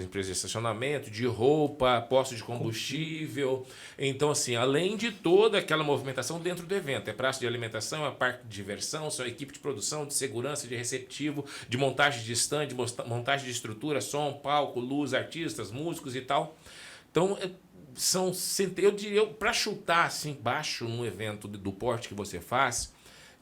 empresas de estacionamento, de roupa, postos de combustível. Então, assim, além de toda aquela movimentação dentro do evento, é praça de alimentação, é parque de diversão, são equipe de produção, de segurança, de receptivo, de montagem de stand, de montagem de estrutura, som, palco, luz, artistas, músicos e tal. Então, eu diria, para chutar assim baixo num evento do porte que você faz,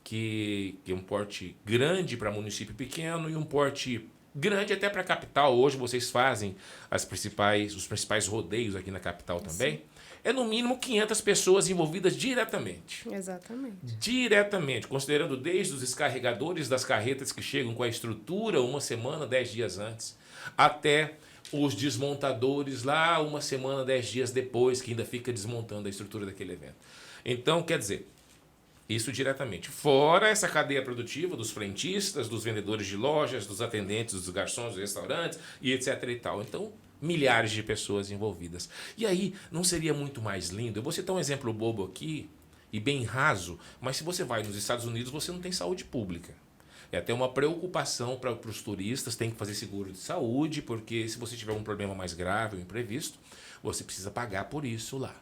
que é um porte grande para município pequeno e um porte grande até para a capital. Hoje vocês fazem os principais rodeios aqui na capital também. Sim. É no mínimo 500 pessoas envolvidas diretamente. Exatamente. Diretamente, considerando desde os descarregadores das carretas que chegam com a estrutura 1 semana, 10 dias antes, até os desmontadores lá 1 semana, 10 dias depois, que ainda fica desmontando a estrutura daquele evento. Então, quer dizer, isso diretamente. Fora essa cadeia produtiva dos frentistas, dos vendedores de lojas, dos atendentes, dos garçons, dos restaurantes e etc e tal. Então, milhares de pessoas envolvidas. E aí, não seria muito mais lindo? Eu vou citar um exemplo bobo aqui, e bem raso, mas se você vai nos Estados Unidos, você não tem saúde pública. É até uma preocupação para os turistas, tem que fazer seguro de saúde, porque se você tiver um problema mais grave ou imprevisto, você precisa pagar por isso lá.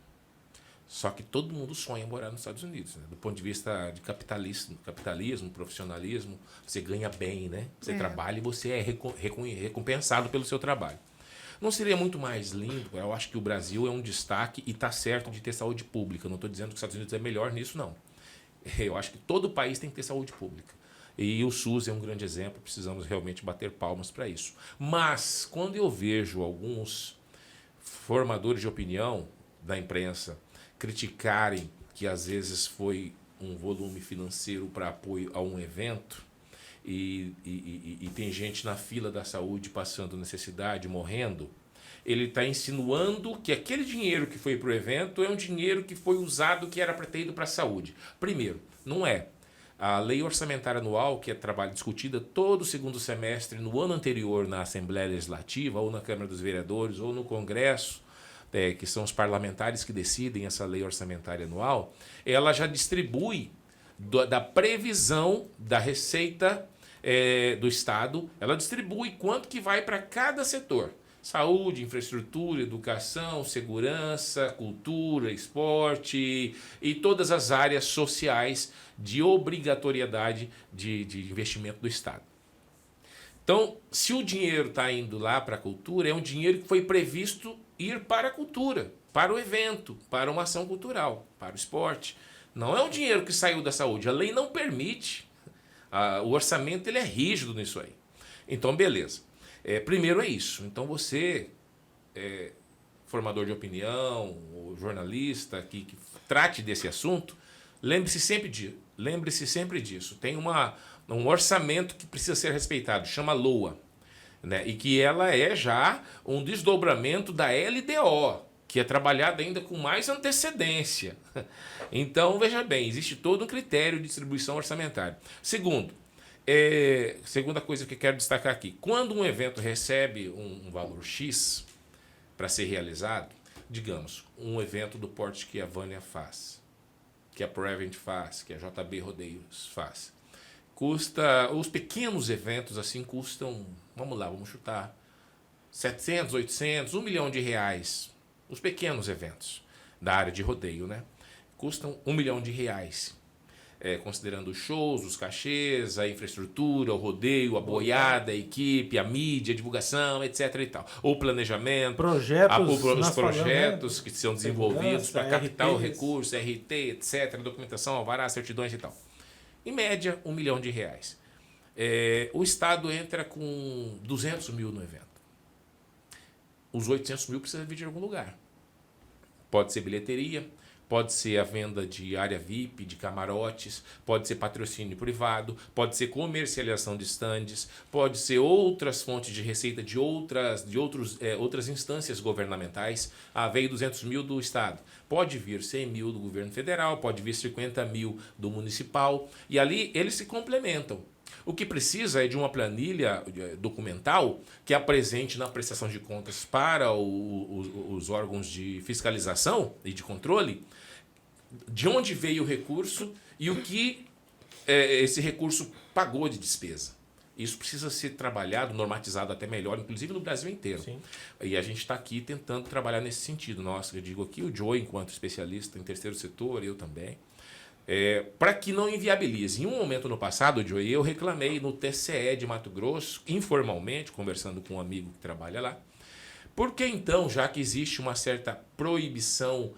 Só que todo mundo sonha em morar nos Estados Unidos, né? Do ponto de vista de capitalismo, profissionalismo, você ganha bem, né? Você trabalha e você é recompensado pelo seu trabalho. Não seria muito mais lindo? Eu acho que o Brasil é um destaque e está certo de ter saúde pública. Não estou dizendo que os Estados Unidos é melhor nisso, não. Eu acho que todo país tem que ter saúde pública. E o SUS é um grande exemplo, precisamos realmente bater palmas para isso. Mas, quando eu vejo alguns formadores de opinião da imprensa criticarem que às vezes foi um volume financeiro para apoio a um evento e tem gente na fila da saúde passando necessidade, morrendo, ele está insinuando que aquele dinheiro que foi para o evento é um dinheiro que foi usado que era para ter ido para a saúde. Primeiro, não é. A lei orçamentária anual, que é discutida todo segundo semestre no ano anterior na Assembleia Legislativa, ou na Câmara dos Vereadores, ou no Congresso, que são os parlamentares que decidem essa lei orçamentária anual, ela já distribui da previsão da receita do Estado, ela distribui quanto que vai para cada setor. Saúde, infraestrutura, educação, segurança, cultura, esporte e todas as áreas sociais de obrigatoriedade de investimento do Estado. Então, se o dinheiro está indo lá para a cultura, é um dinheiro que foi previsto ir para a cultura, para o evento, para uma ação cultural, para o esporte. Não é um dinheiro que saiu da saúde. A lei não permite. O orçamento ele é rígido nisso aí. Então, beleza. Primeiro é isso. Então, você, formador de opinião, ou jornalista que trate desse assunto, lembre-se sempre disso. Tem um orçamento que precisa ser respeitado, chama LOA, né? E que ela é já um desdobramento da LDO, que é trabalhada ainda com mais antecedência. Então, veja bem, existe todo um critério de distribuição orçamentária. Segunda coisa que eu quero destacar aqui, quando um evento recebe um valor X para ser realizado, digamos, um evento do porte que a Vânia faz, que a Prevent faz, que a JB Rodeios faz, os pequenos eventos assim custam, vamos chutar, 700, 800, R$1 milhão. Os pequenos eventos da área de rodeio, né? Custam R$1 milhão. considerando os shows, os cachês, a infraestrutura, o rodeio, a boiada, a equipe, a mídia, a divulgação, etc. e tal. O planejamento, os projetos que são desenvolvidos para captar o recurso, RT, etc., documentação, alvará, certidões e tal. Em média, R$1 milhão. O Estado entra com 200 mil no evento. Os 800 mil precisam vir de algum lugar. Pode ser bilheteria, pode ser a venda de área VIP, de camarotes, pode ser patrocínio privado, pode ser comercialização de estandes, pode ser outras fontes de receita de outras instâncias governamentais. Veio 200 mil do Estado. Pode vir 100 mil do governo federal, pode vir 50 mil do municipal. E ali eles se complementam. O que precisa é de uma planilha documental que apresente na prestação de contas para os órgãos de fiscalização e de controle de onde veio o recurso e o que esse recurso pagou de despesa. Isso precisa ser trabalhado, normatizado até melhor, inclusive no Brasil inteiro. Sim. E a gente está aqui tentando trabalhar nesse sentido. Eu digo aqui, o Joe, enquanto especialista em terceiro setor, eu também. Para que não inviabilize. Em um momento no passado, Joe, eu reclamei no TCE de Mato Grosso, informalmente, conversando com um amigo que trabalha lá, porque então, já que existe uma certa proibição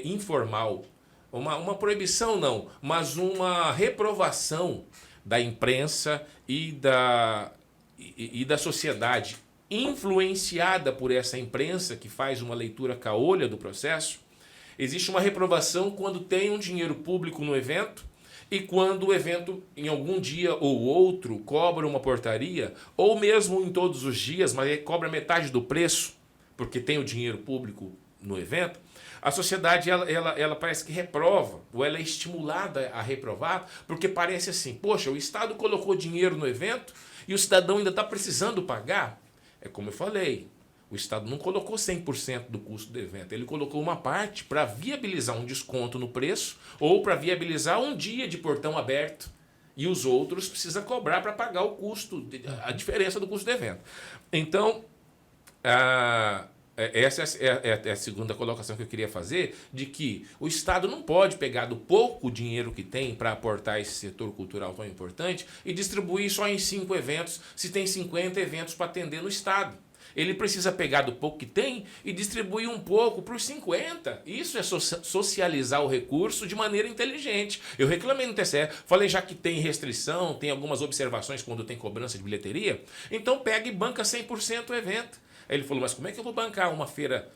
informal, uma proibição não, mas uma reprovação da imprensa e da sociedade influenciada por essa imprensa que faz uma leitura caolha do processo, existe uma reprovação quando tem um dinheiro público no evento e quando o evento, em algum dia ou outro, cobra uma portaria, ou mesmo em todos os dias, mas cobra metade do preço, porque tem o dinheiro público no evento, a sociedade ela parece que reprova, ou ela é estimulada a reprovar, porque parece assim, poxa, o Estado colocou dinheiro no evento e o cidadão ainda está precisando pagar. É como eu falei, o Estado não colocou 100% do custo do evento, ele colocou uma parte para viabilizar um desconto no preço ou para viabilizar um dia de portão aberto. E os outros precisam cobrar para pagar o custo, a diferença do custo do evento. Então, essa é a segunda colocação que eu queria fazer, de que o Estado não pode pegar do pouco dinheiro que tem para aportar esse setor cultural tão importante e distribuir só em 5 eventos, se tem 50 eventos para atender no Estado. Ele precisa pegar do pouco que tem e distribuir um pouco para os 50. Isso é socializar o recurso de maneira inteligente. Eu reclamei no TCE, falei já que tem restrição, tem algumas observações quando tem cobrança de bilheteria, então pega e banca 100% o evento. Aí ele falou, mas como é que eu vou bancar uma feira,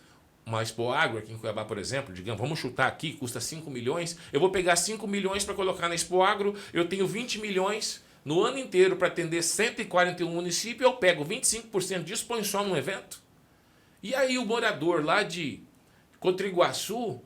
uma Expo Agro aqui em Cuiabá, por exemplo, digamos, vamos chutar aqui, custa 5 milhões, eu vou pegar 5 milhões para colocar na Expo Agro, eu tenho 20 milhões no ano inteiro para atender 141 municípios, eu pego 25% disso e ponho só num evento. E aí o morador lá de Cotriguaçu,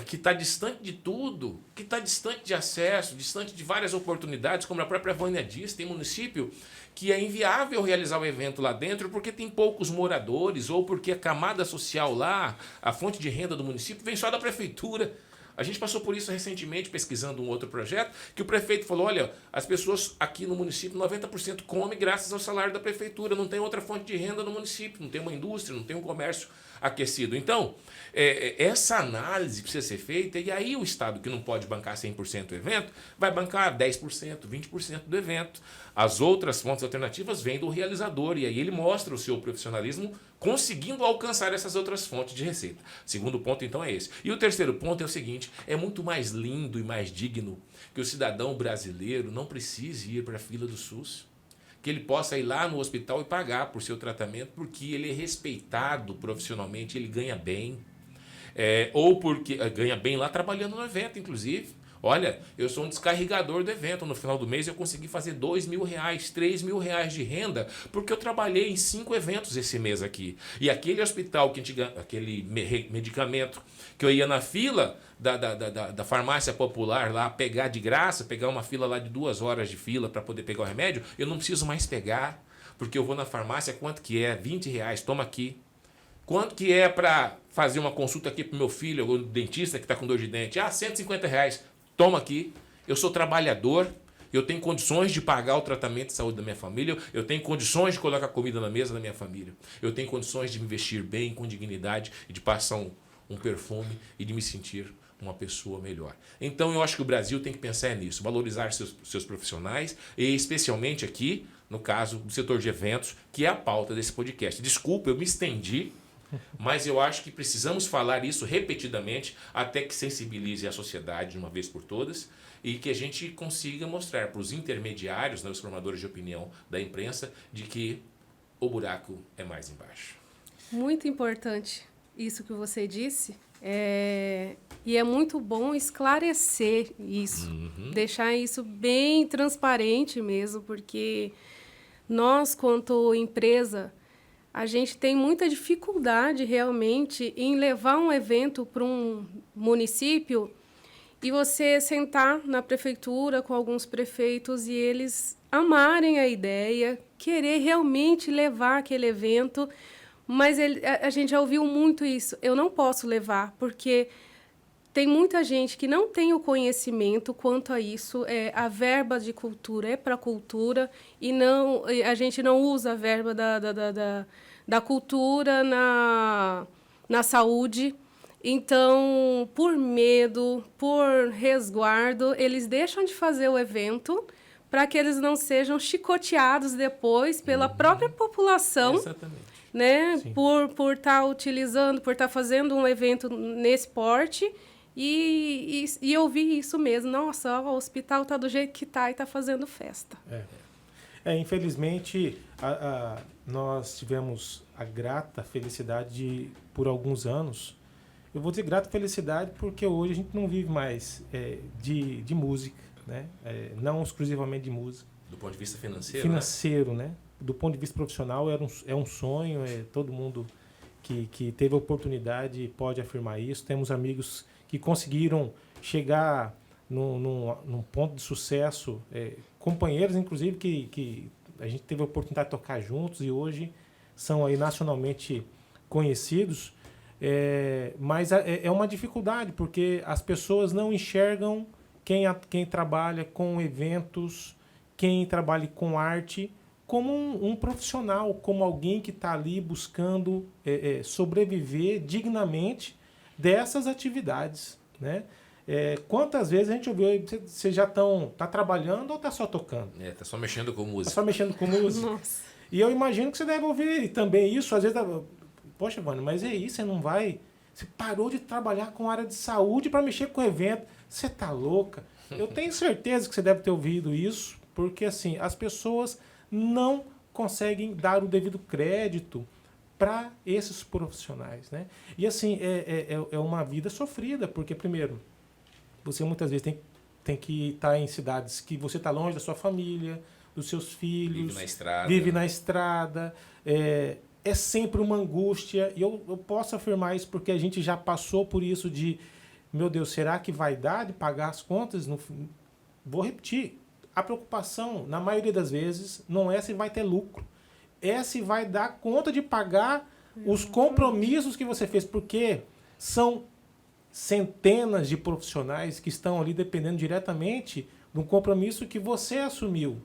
que está distante de tudo, que está distante de acesso, distante de várias oportunidades, como a própria Vânia disse, tem município que é inviável realizar o evento lá dentro porque tem poucos moradores ou porque a camada social lá, a fonte de renda do município vem só da prefeitura. A gente passou por isso recentemente, pesquisando um outro projeto, que o prefeito falou, olha, as pessoas aqui no município, 90% comem graças ao salário da prefeitura, não tem outra fonte de renda no município, não tem uma indústria, não tem um comércio aquecido. Então, essa análise precisa ser feita, e aí o Estado, que não pode bancar 100% do evento, vai bancar 10%, 20% do evento. As outras fontes alternativas vêm do realizador, e aí ele mostra o seu profissionalismo conseguindo alcançar essas outras fontes de receita. Segundo ponto, então, é esse. E o terceiro ponto é o seguinte, é muito mais lindo e mais digno que o cidadão brasileiro não precise ir para a fila do SUS, que ele possa ir lá no hospital e pagar por seu tratamento, porque ele é respeitado profissionalmente, ele ganha bem, ou porque ganha bem lá trabalhando no evento, inclusive. Olha, eu sou um descarregador do evento, no final do mês eu consegui fazer R$2.000, R$3.000 de renda, porque eu trabalhei em 5 eventos esse mês aqui. E aquele hospital, aquele medicamento que eu ia na fila da farmácia popular lá, pegar de graça, pegar uma fila lá de 2 horas de fila para poder pegar o remédio, eu não preciso mais pegar, porque eu vou na farmácia, quanto que é? R$20, toma aqui. Quanto que é para fazer uma consulta aqui para o meu filho, o dentista que está com dor de dente? R$150. Toma aqui, eu sou trabalhador, eu tenho condições de pagar o tratamento de saúde da minha família, eu tenho condições de colocar comida na mesa da minha família, eu tenho condições de me vestir bem, com dignidade, e de passar um perfume e de me sentir uma pessoa melhor. Então, eu acho que o Brasil tem que pensar nisso, valorizar seus profissionais, e especialmente aqui, no caso do setor de eventos, que é a pauta desse podcast. Desculpa, eu me estendi, mas eu acho que precisamos falar isso repetidamente até que sensibilize a sociedade de uma vez por todas e que a gente consiga mostrar para os intermediários, né, os formadores de opinião da imprensa, de que o buraco é mais embaixo. Muito importante isso que você disse. E é muito bom esclarecer isso, deixar isso bem transparente mesmo, porque nós, quanto empresa, a gente tem muita dificuldade realmente em levar um evento para um município e você sentar na prefeitura com alguns prefeitos e eles amarem a ideia, querer realmente levar aquele evento, mas a gente já ouviu muito isso. Eu não posso levar, porque tem muita gente que não tem o conhecimento quanto a isso. A verba de cultura é para cultura e a gente não usa a verba da cultura na saúde. Então, por medo, por resguardo, eles deixam de fazer o evento para que eles não sejam chicoteados depois pela própria população. Exatamente. Né? Por estar utilizando, por estar fazendo um evento nesse porte. E eu vi isso mesmo. Nossa, o hospital está do jeito que está e está fazendo festa. Infelizmente, nós tivemos a grata felicidade de, por alguns anos, eu vou dizer grata felicidade porque hoje a gente não vive mais de música, né? Não exclusivamente de música. Do ponto de vista financeiro? Financeiro, né? Do ponto de vista profissional, é um sonho, todo mundo que teve a oportunidade pode afirmar isso. Temos amigos que conseguiram chegar num ponto de sucesso, companheiros, inclusive, que a gente teve a oportunidade de tocar juntos e hoje são aí nacionalmente conhecidos. Mas é uma dificuldade, porque as pessoas não enxergam quem trabalha com eventos, quem trabalha com arte, como um profissional, como alguém que está ali buscando sobreviver dignamente dessas atividades, né? Quantas vezes a gente ouviu, vocês já tá trabalhando ou está só tocando? Está só mexendo com música. Está só mexendo com música. Nossa. E eu imagino que você deve ouvir também isso, às vezes, poxa, Vânia, mas é isso, você não vai... Você parou de trabalhar com a área de saúde para mexer com evento. Você tá louca? Eu tenho certeza que você deve ter ouvido isso, porque assim, as pessoas não conseguem dar o devido crédito para esses profissionais, né? E assim, é uma vida sofrida, porque primeiro, você muitas vezes tem que estar em cidades que você está longe da sua família, dos seus filhos. Vive na estrada. É sempre uma angústia, e eu posso afirmar isso porque a gente já passou por isso de, meu Deus, será que vai dar de pagar as contas? Vou repetir, a preocupação, na maioria das vezes, não é se vai ter lucro, é se vai dar conta de pagar os compromissos que você fez, porque são centenas de profissionais que estão ali dependendo diretamente de um compromisso que você assumiu.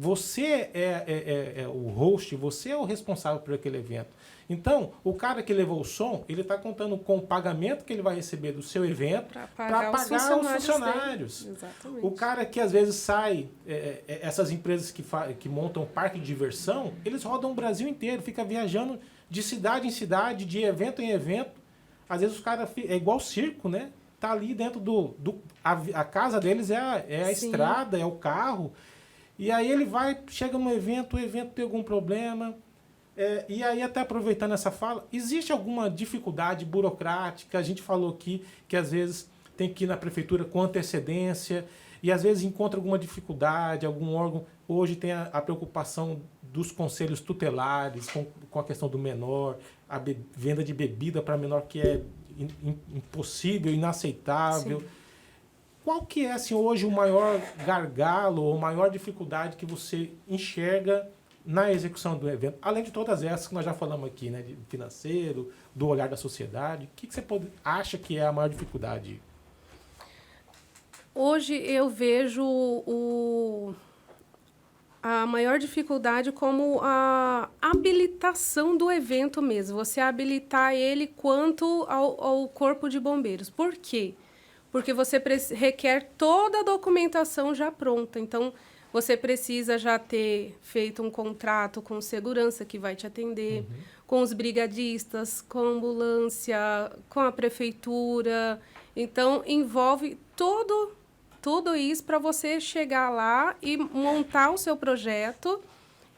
Você é o host, você é o responsável por aquele evento. Então, o cara que levou o som, ele está contando com o pagamento que ele vai receber do seu evento para pagar os funcionários. Exatamente. O cara que às vezes sai, essas empresas que montam parque de diversão, eles rodam o Brasil inteiro, fica viajando de cidade em cidade, de evento em evento. Às vezes os caras, é igual circo, né? Tá ali dentro a casa deles é a estrada, é o carro. E aí ele chega no evento, o evento tem algum problema. E aí, até aproveitando essa fala, existe alguma dificuldade burocrática? A gente falou aqui que às vezes tem que ir na prefeitura com antecedência e às vezes encontra alguma dificuldade, algum órgão. Hoje tem a preocupação dos conselhos tutelares com a questão do menor, a venda de bebida para menor que é impossível, inaceitável. Sim. Qual que é, assim, hoje o maior gargalo ou maior dificuldade que você enxerga na execução do evento? Além de todas essas que nós já falamos aqui, né? De financeiro, do olhar da sociedade. O que você acha que é a maior dificuldade? Hoje eu vejo a maior dificuldade como a habilitação do evento mesmo. Você habilitar ele quanto ao corpo de bombeiros. Por quê? porque você requer toda a documentação já pronta. Então, você precisa já ter feito um contrato com segurança que vai te atender, com os brigadistas, com a ambulância, com a prefeitura. Então, envolve tudo isso para você chegar lá e montar o seu projeto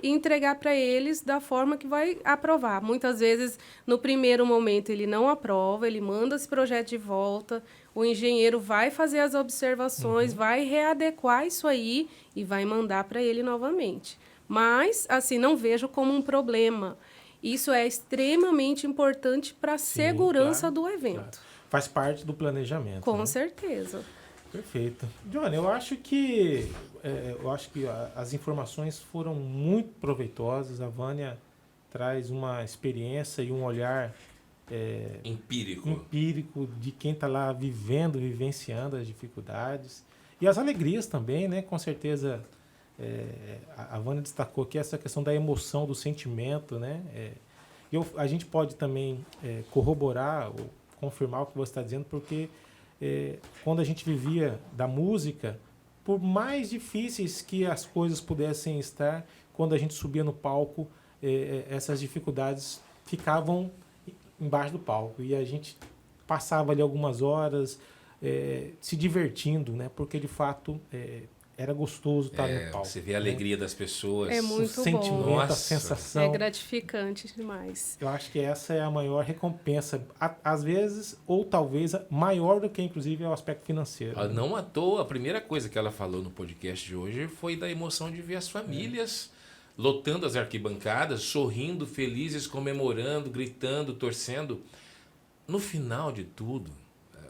e entregar para eles da forma que vai aprovar. Muitas vezes, no primeiro momento, ele não aprova, ele manda esse projeto de volta, o engenheiro vai fazer as observações, vai readequar isso aí e vai mandar para ele novamente. Mas, assim, não vejo como um problema. Isso é extremamente importante para a segurança do evento. Claro. Faz parte do planejamento. Com certeza. Perfeito. Johnny, eu acho que as informações foram muito proveitosas. A Vânia traz uma experiência e um olhar empírico de quem está lá vivenciando as dificuldades e as alegrias também, né? Com certeza, a Vânia destacou aqui essa questão da emoção, do sentimento, né? A gente pode também corroborar ou confirmar o que você está dizendo, porque quando a gente vivia da música, por mais difíceis que as coisas pudessem estar, quando a gente subia no palco, essas dificuldades ficavam embaixo do palco. E a gente passava ali algumas horas se divertindo, né? Porque, de fato, era gostoso estar no palco. Você vê a alegria das pessoas. É muito o sentimento, bom. a sensação. É gratificante demais. Eu acho que essa é a maior recompensa. Às vezes, ou talvez, maior do que, inclusive, o aspecto financeiro. Não à toa, a primeira coisa que ela falou no podcast de hoje foi da emoção de ver as famílias lotando as arquibancadas, sorrindo, felizes, comemorando, gritando, torcendo. No final de tudo,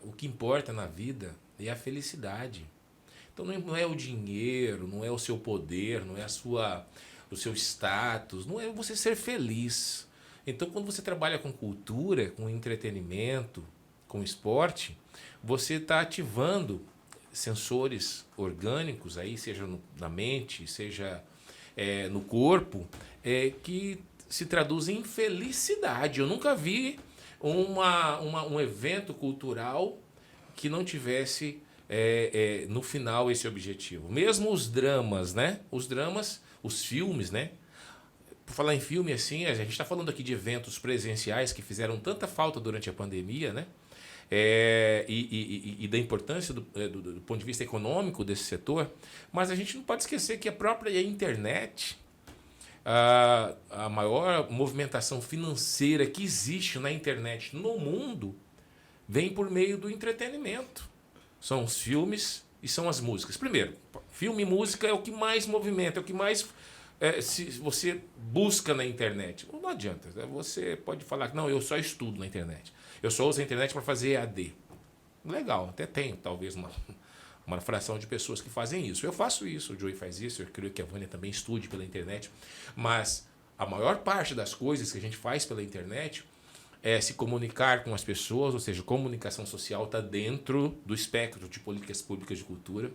o que importa na vida é a felicidade. Então não é o dinheiro, não é o seu poder, não é o seu status, não é você ser feliz. Então quando você trabalha com cultura, com entretenimento, com esporte, você está ativando sensores orgânicos, aí, seja na mente, seja no corpo, que se traduzem em felicidade. Eu nunca vi um evento cultural que não tivesse no final esse objetivo. Mesmo os dramas, né? Os filmes, né? Por falar em filme, assim, a gente está falando aqui de eventos presenciais que fizeram tanta falta durante a pandemia, né? E da importância do ponto de vista econômico desse setor, mas a gente não pode esquecer que a própria internet, a maior movimentação financeira que existe na internet no mundo, vem por meio do entretenimento. São os filmes e são as músicas. Primeiro, filme e música é o que mais movimenta, é o que mais se você busca na internet. Não adianta, você pode falar que não, eu só estudo na internet. Eu só uso a internet para fazer EAD. Legal, até tem talvez uma fração de pessoas que fazem isso. Eu faço isso, o Joey faz isso, eu creio que a Vânia também estude pela internet. Mas a maior parte das coisas que a gente faz pela internet é se comunicar com as pessoas, ou seja, comunicação social está dentro do espectro de políticas públicas de cultura.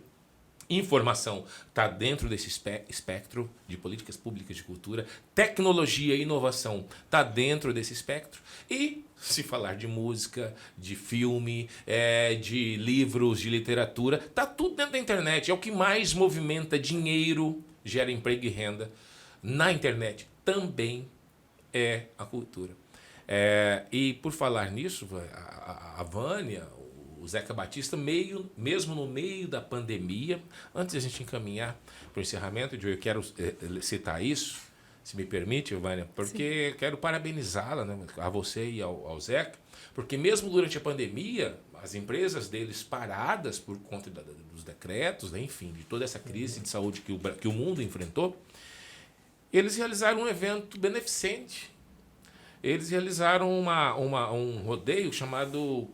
Informação está dentro desse espectro de políticas públicas de cultura. Tecnologia e inovação está dentro desse espectro. E se falar de música, de filme, de livros, de literatura, está tudo dentro da internet. É o que mais movimenta dinheiro, gera emprego e renda. Na internet também é a cultura. E por falar nisso, a Vânia, o Zeca Batista, mesmo no meio da pandemia, antes de a gente encaminhar para o encerramento, eu quero citar isso, se me permite, Vânia, porque Sim. Quero parabenizá-la, né, a você e ao Zeca, porque mesmo durante a pandemia, as empresas deles paradas por conta dos decretos, né, enfim, de toda essa crise de saúde que o mundo enfrentou, eles realizaram um evento beneficente. Eles realizaram um rodeio chamado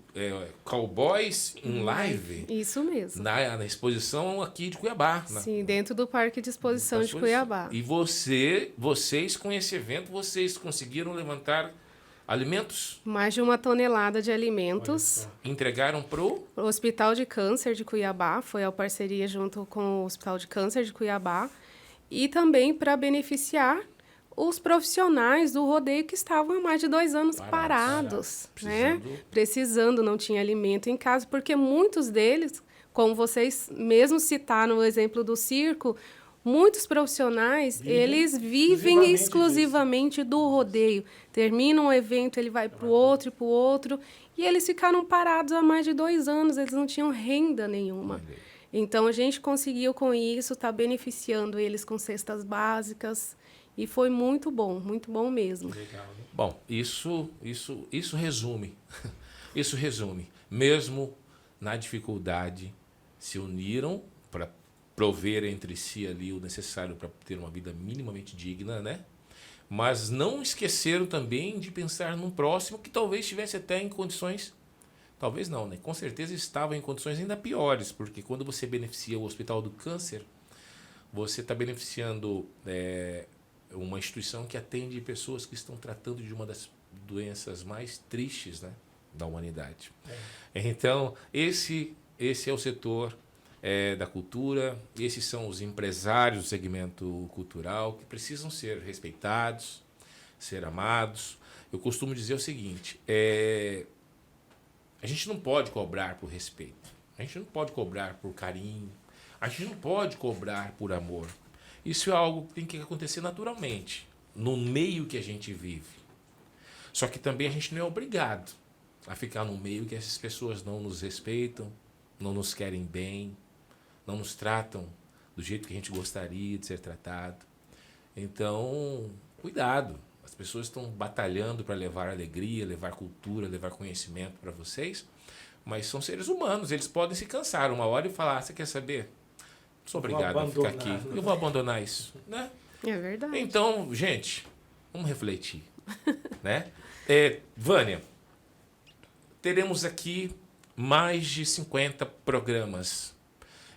Cowboys in Live. Isso mesmo. Na exposição aqui de Cuiabá. Sim, dentro do Parque de Exposição de Cuiabá. E vocês, com esse evento, vocês conseguiram levantar alimentos? Mais de 1 tonelada de alimentos. Entregaram para o Hospital de Câncer de Cuiabá. Foi a parceria junto com o Hospital de Câncer de Cuiabá. E também para beneficiar os profissionais do rodeio que estavam há mais de 2 anos parados, né? Precisando, não tinha alimento em casa, porque muitos deles, como vocês mesmos citaram o exemplo do circo, muitos profissionais, eles vivem exclusivamente do rodeio. Termina um evento, ele vai para o outro e para o outro, e eles ficaram parados há mais de 2 anos, eles não tinham renda nenhuma. Então, a gente conseguiu, com isso, estar beneficiando eles com cestas básicas, e foi muito bom mesmo. Legal, né? Bom, isso resume. Isso resume. Mesmo na dificuldade, se uniram para prover entre si ali o necessário para ter uma vida minimamente digna, né? Mas não esqueceram também de pensar num próximo que talvez estivesse até em condições, talvez não, né? Com certeza estava em condições ainda piores, porque quando você beneficia o Hospital do Câncer, você está beneficiando uma instituição que atende pessoas que estão tratando de uma das doenças mais tristes, né, da humanidade. Então, esse é o setor da cultura, esses são os empresários do segmento cultural que precisam ser respeitados, ser amados. Eu costumo dizer o seguinte, a gente não pode cobrar por respeito, a gente não pode cobrar por carinho, a gente não pode cobrar por amor. Isso é algo que tem que acontecer naturalmente, no meio que a gente vive. Só que também a gente não é obrigado a ficar no meio que essas pessoas não nos respeitam, não nos querem bem, não nos tratam do jeito que a gente gostaria de ser tratado. Então, cuidado. As pessoas estão batalhando para levar alegria, levar cultura, levar conhecimento para vocês, mas são seres humanos, eles podem se cansar uma hora e falar, você quer saber? Sou obrigado a ficar aqui. Eu vou abandonar isso, né? É verdade. Então, gente, vamos refletir, né? Vânia, teremos aqui mais de 50 programas.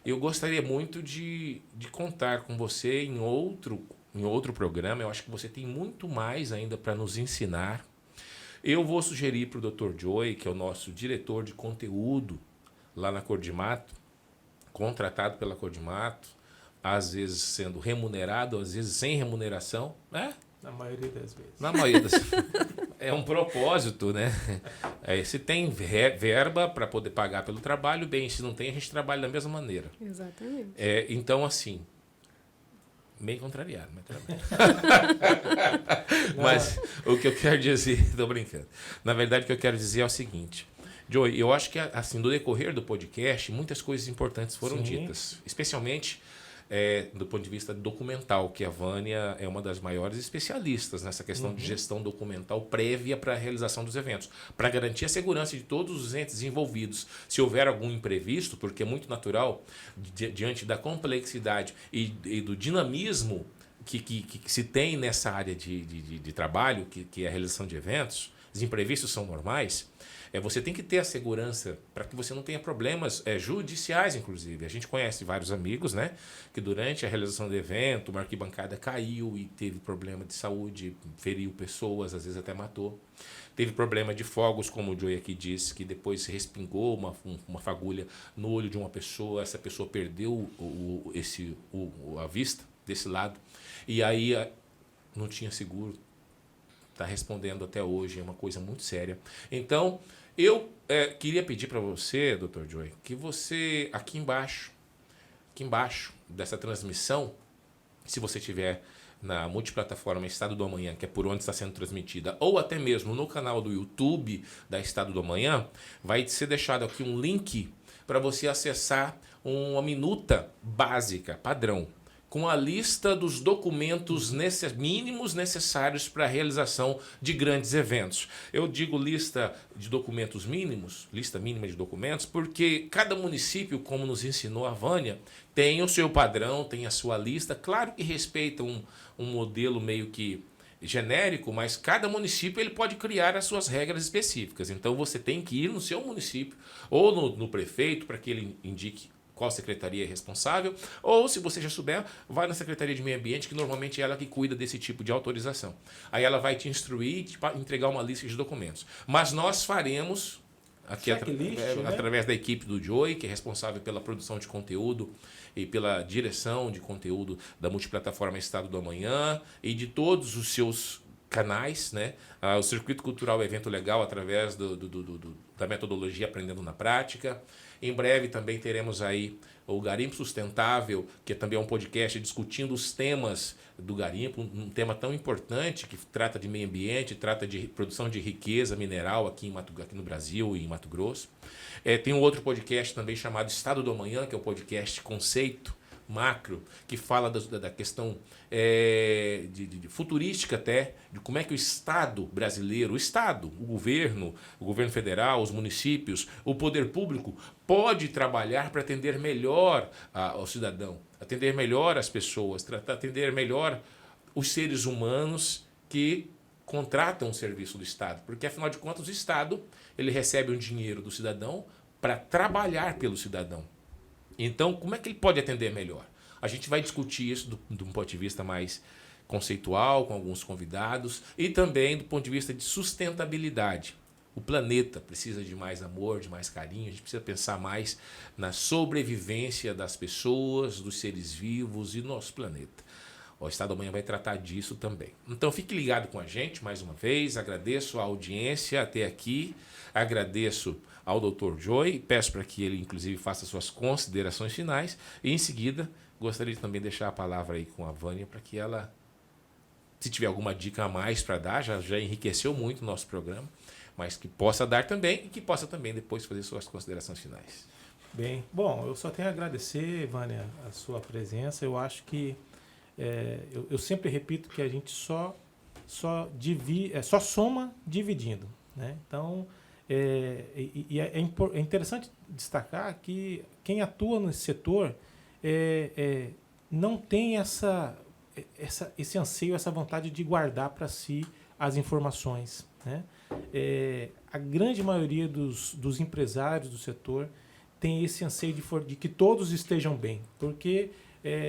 Eu gostaria muito de contar com você em outro programa. Eu acho que você tem muito mais ainda para nos ensinar. Eu vou sugerir para o Dr. Joey, que é o nosso diretor de conteúdo lá na Cor de Mato, contratado pela Cor de Mato, às vezes sendo remunerado, às vezes sem remuneração, né? Na maioria das vezes. Na maioria das vezes. É um propósito, né? Se tem verba para poder pagar pelo trabalho, bem, se não tem, a gente trabalha da mesma maneira. Exatamente. Então, assim, meio contrariado, mas o que eu quero dizer, estou brincando. Na verdade, o que eu quero dizer é o seguinte, Joey, eu acho que assim, no decorrer do podcast, muitas coisas importantes foram ditas, especialmente do ponto de vista documental, que a Vânia é uma das maiores especialistas nessa questão de gestão documental prévia para a realização dos eventos, para garantir a segurança de todos os entes envolvidos. Se houver algum imprevisto, porque é muito natural, diante da complexidade e do dinamismo que se tem nessa área de trabalho, que é a realização de eventos, os imprevistos são normais. Você tem que ter a segurança para que você não tenha problemas judiciais, inclusive. A gente conhece vários amigos, né, que durante a realização do evento, uma arquibancada caiu e teve problema de saúde, feriu pessoas, às vezes até matou. Teve problema de fogos, como o Joey aqui disse, que depois respingou uma fagulha no olho de uma pessoa, essa pessoa perdeu a vista desse lado, e aí não tinha seguro. Está respondendo até hoje, é uma coisa muito séria. Então, eu queria pedir para você, Dr. Joey, que você, aqui embaixo dessa transmissão, se você tiver na multiplataforma Estado do Amanhã, que é por onde está sendo transmitida, ou até mesmo no canal do YouTube da Estado do Amanhã, vai ser deixado aqui um link para você acessar uma minuta básica, padrão, com a lista dos documentos mínimos necessários para a realização de grandes eventos. Eu digo lista de documentos mínimos, lista mínima de documentos, porque cada município, como nos ensinou a Vânia, tem o seu padrão, tem a sua lista. Claro que respeita um modelo meio que genérico, mas cada município ele pode criar as suas regras específicas. Então você tem que ir no seu município ou no prefeito para que ele indique qual secretaria é responsável, ou se você já souber, vai na Secretaria de Meio Ambiente, que normalmente é ela que cuida desse tipo de autorização. Aí ela vai te instruir e te entregar uma lista de documentos. Mas nós faremos aqui através da equipe do Joey, que é responsável pela produção de conteúdo e pela direção de conteúdo da multiplataforma Estado do Amanhã e de todos os seus canais, né? O Circuito Cultural Evento Legal através da metodologia Aprendendo na Prática. Em breve também teremos aí o Garimpo Sustentável, que também é um podcast discutindo os temas do garimpo, um tema tão importante que trata de meio ambiente, trata de produção de riqueza mineral aqui no Brasil e em Mato Grosso. Tem um outro podcast também chamado Estado do Amanhã, que é o podcast Conceito Macro, que fala da questão de futurística até, de como é que o Estado brasileiro, o governo federal, os municípios, o poder público pode trabalhar para atender melhor ao cidadão, atender melhor as pessoas, atender melhor os seres humanos que contratam o serviço do Estado. Porque, afinal de contas, o Estado ele recebe um dinheiro do cidadão para trabalhar pelo cidadão. Então, como é que ele pode atender melhor? A gente vai discutir isso de um ponto de vista mais conceitual, com alguns convidados, e também do ponto de vista de sustentabilidade. O planeta precisa de mais amor, de mais carinho, a gente precisa pensar mais na sobrevivência das pessoas, dos seres vivos e do nosso planeta. O Estado Amanhã vai tratar disso também. Então fique ligado com a gente mais uma vez, agradeço a audiência até aqui, agradeço ao Dr. Joey, peço para que ele inclusive faça suas considerações finais e em seguida gostaria de também deixar a palavra aí com a Vânia para que ela, se tiver alguma dica a mais para dar, já enriqueceu muito o nosso programa, mas que possa dar também e que possa também depois fazer suas considerações finais. Bem, bom, eu só tenho a agradecer, Vânia, a sua presença. Eu acho que eu sempre repito que a gente só soma dividindo, né? Então, é interessante destacar que quem atua nesse setor não tem esse anseio, essa vontade de guardar para si as informações, né? A grande maioria dos empresários do setor tem esse anseio de que todos estejam bem, porque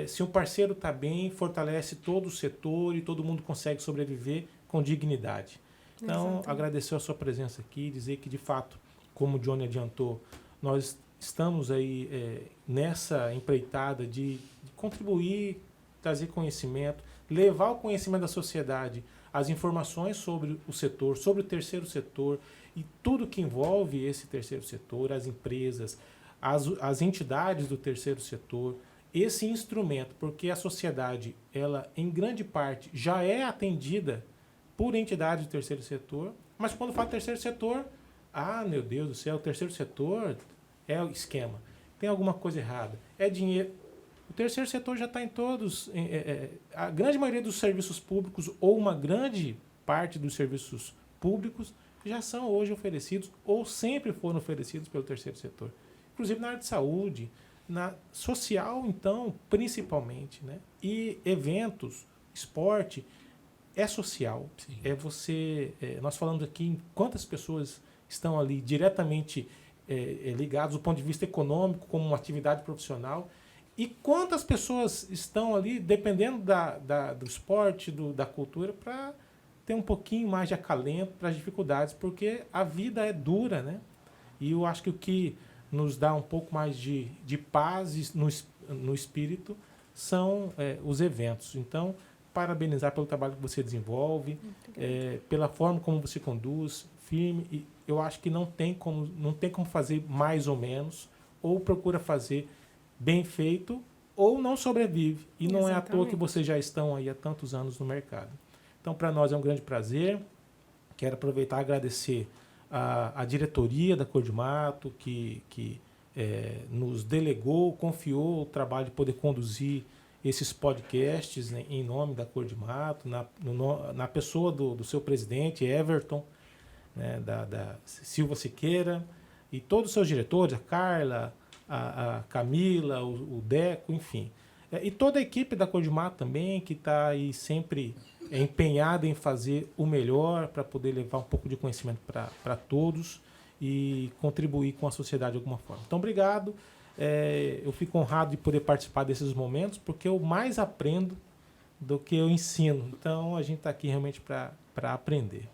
se um parceiro está bem, fortalece todo o setor e todo mundo consegue sobreviver com dignidade. Então, exatamente, agradecer a sua presença aqui, dizer que, de fato, como o Johnny adiantou, nós estamos aí nessa empreitada de contribuir, trazer conhecimento, levar o conhecimento da sociedade, as informações sobre o setor, sobre o terceiro setor e tudo que envolve esse terceiro setor, as empresas, as entidades do terceiro setor, esse instrumento, porque a sociedade, ela em grande parte já é atendida por entidades do terceiro setor, mas quando fala terceiro setor, meu Deus do céu, o terceiro setor é o esquema, tem alguma coisa errada, é dinheiro. O terceiro setor já está em todos, a grande maioria dos serviços públicos ou uma grande parte dos serviços públicos já são hoje oferecidos ou sempre foram oferecidos pelo terceiro setor. Inclusive na área de saúde, na social, então, principalmente, né? E eventos, esporte, é social. Sim. Nós falamos aqui em quantas pessoas estão ali diretamente ligadas do ponto de vista econômico, como uma atividade profissional, e quantas pessoas estão ali dependendo do esporte, da cultura, para ter um pouquinho mais de acalento para as dificuldades, porque a vida é dura, né? E eu acho que o que nos dá um pouco mais de paz no espírito são os eventos. Então, parabenizar pelo trabalho que você desenvolve, pela forma como você conduz, firme. E eu acho que não tem como fazer mais ou menos, ou procura fazer bem feito, ou não sobrevive. E não Exatamente. É à toa que vocês já estão aí há tantos anos no mercado. Então, para nós é um grande prazer. Quero aproveitar e agradecer a diretoria da Cor de Mato, que nos delegou, confiou o trabalho de poder conduzir esses podcasts, né, em nome da Cor de Mato, na pessoa do seu presidente, Everton, né, da Silva Siqueira, e todos os seus diretores, a Carla, a Camila, o Deco, enfim. E toda a equipe da Cor de Mato também, que está aí sempre empenhada em fazer o melhor para poder levar um pouco de conhecimento para todos e contribuir com a sociedade de alguma forma. Então, obrigado. Eu fico honrado de poder participar desses momentos, porque eu mais aprendo do que eu ensino. Então, a gente está aqui realmente para aprender.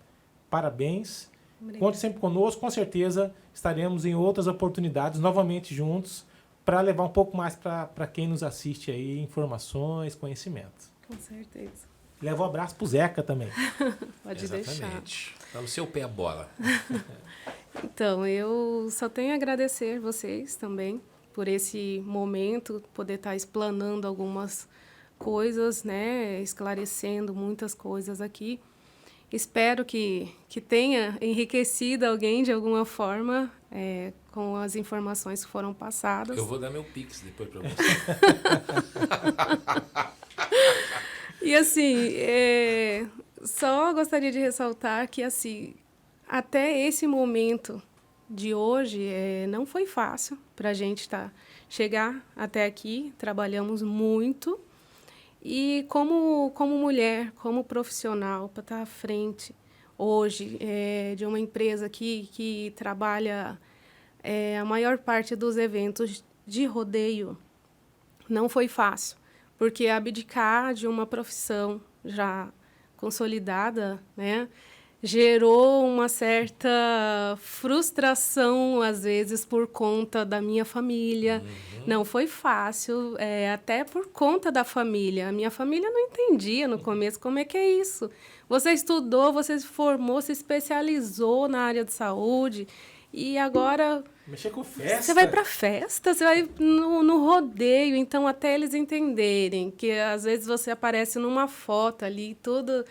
Parabéns Conte sempre conosco, com certeza estaremos em outras oportunidades, novamente juntos, para levar um pouco mais para quem nos assiste aí, informações, conhecimento. Com certeza. Leva um abraço pro Zeca também. Pode Exatamente. deixar. Tá no seu pé a bola. Então, eu só tenho a agradecer vocês também por esse momento, poder estar explanando algumas coisas, né, esclarecendo muitas coisas aqui. Espero que tenha enriquecido alguém de alguma forma com as informações que foram passadas. Eu vou dar meu Pix depois para você. E assim, só gostaria de ressaltar que assim, até esse momento de hoje não foi fácil para a gente chegar até aqui. Trabalhamos muito. E como mulher, como profissional, para estar à frente hoje de uma empresa que trabalha a maior parte dos eventos de rodeio, não foi fácil, porque abdicar de uma profissão já consolidada, né, gerou uma certa frustração, às vezes, por conta da minha família. Uhum. Não foi fácil, até por conta da família. A minha família não entendia no começo como é que é isso. Você estudou, você se formou, se especializou na área de saúde e agora... Mexer com festa. Você vai para festa, você vai no rodeio. Então, até eles entenderem que, às vezes, você aparece numa foto ali, tudo...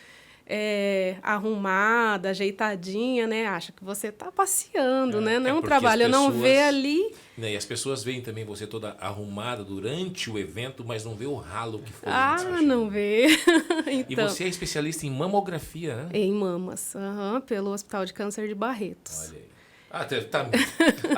arrumada, ajeitadinha, né? Acha que você está passeando, né? Não é um trabalho, não vê ali... Né, e as pessoas veem também você toda arrumada durante o evento, mas não vê o ralo que foi. Não vê. Então, e você é especialista em mamografia, né? Em mamas, pelo Hospital de Câncer de Barretos. Olha aí.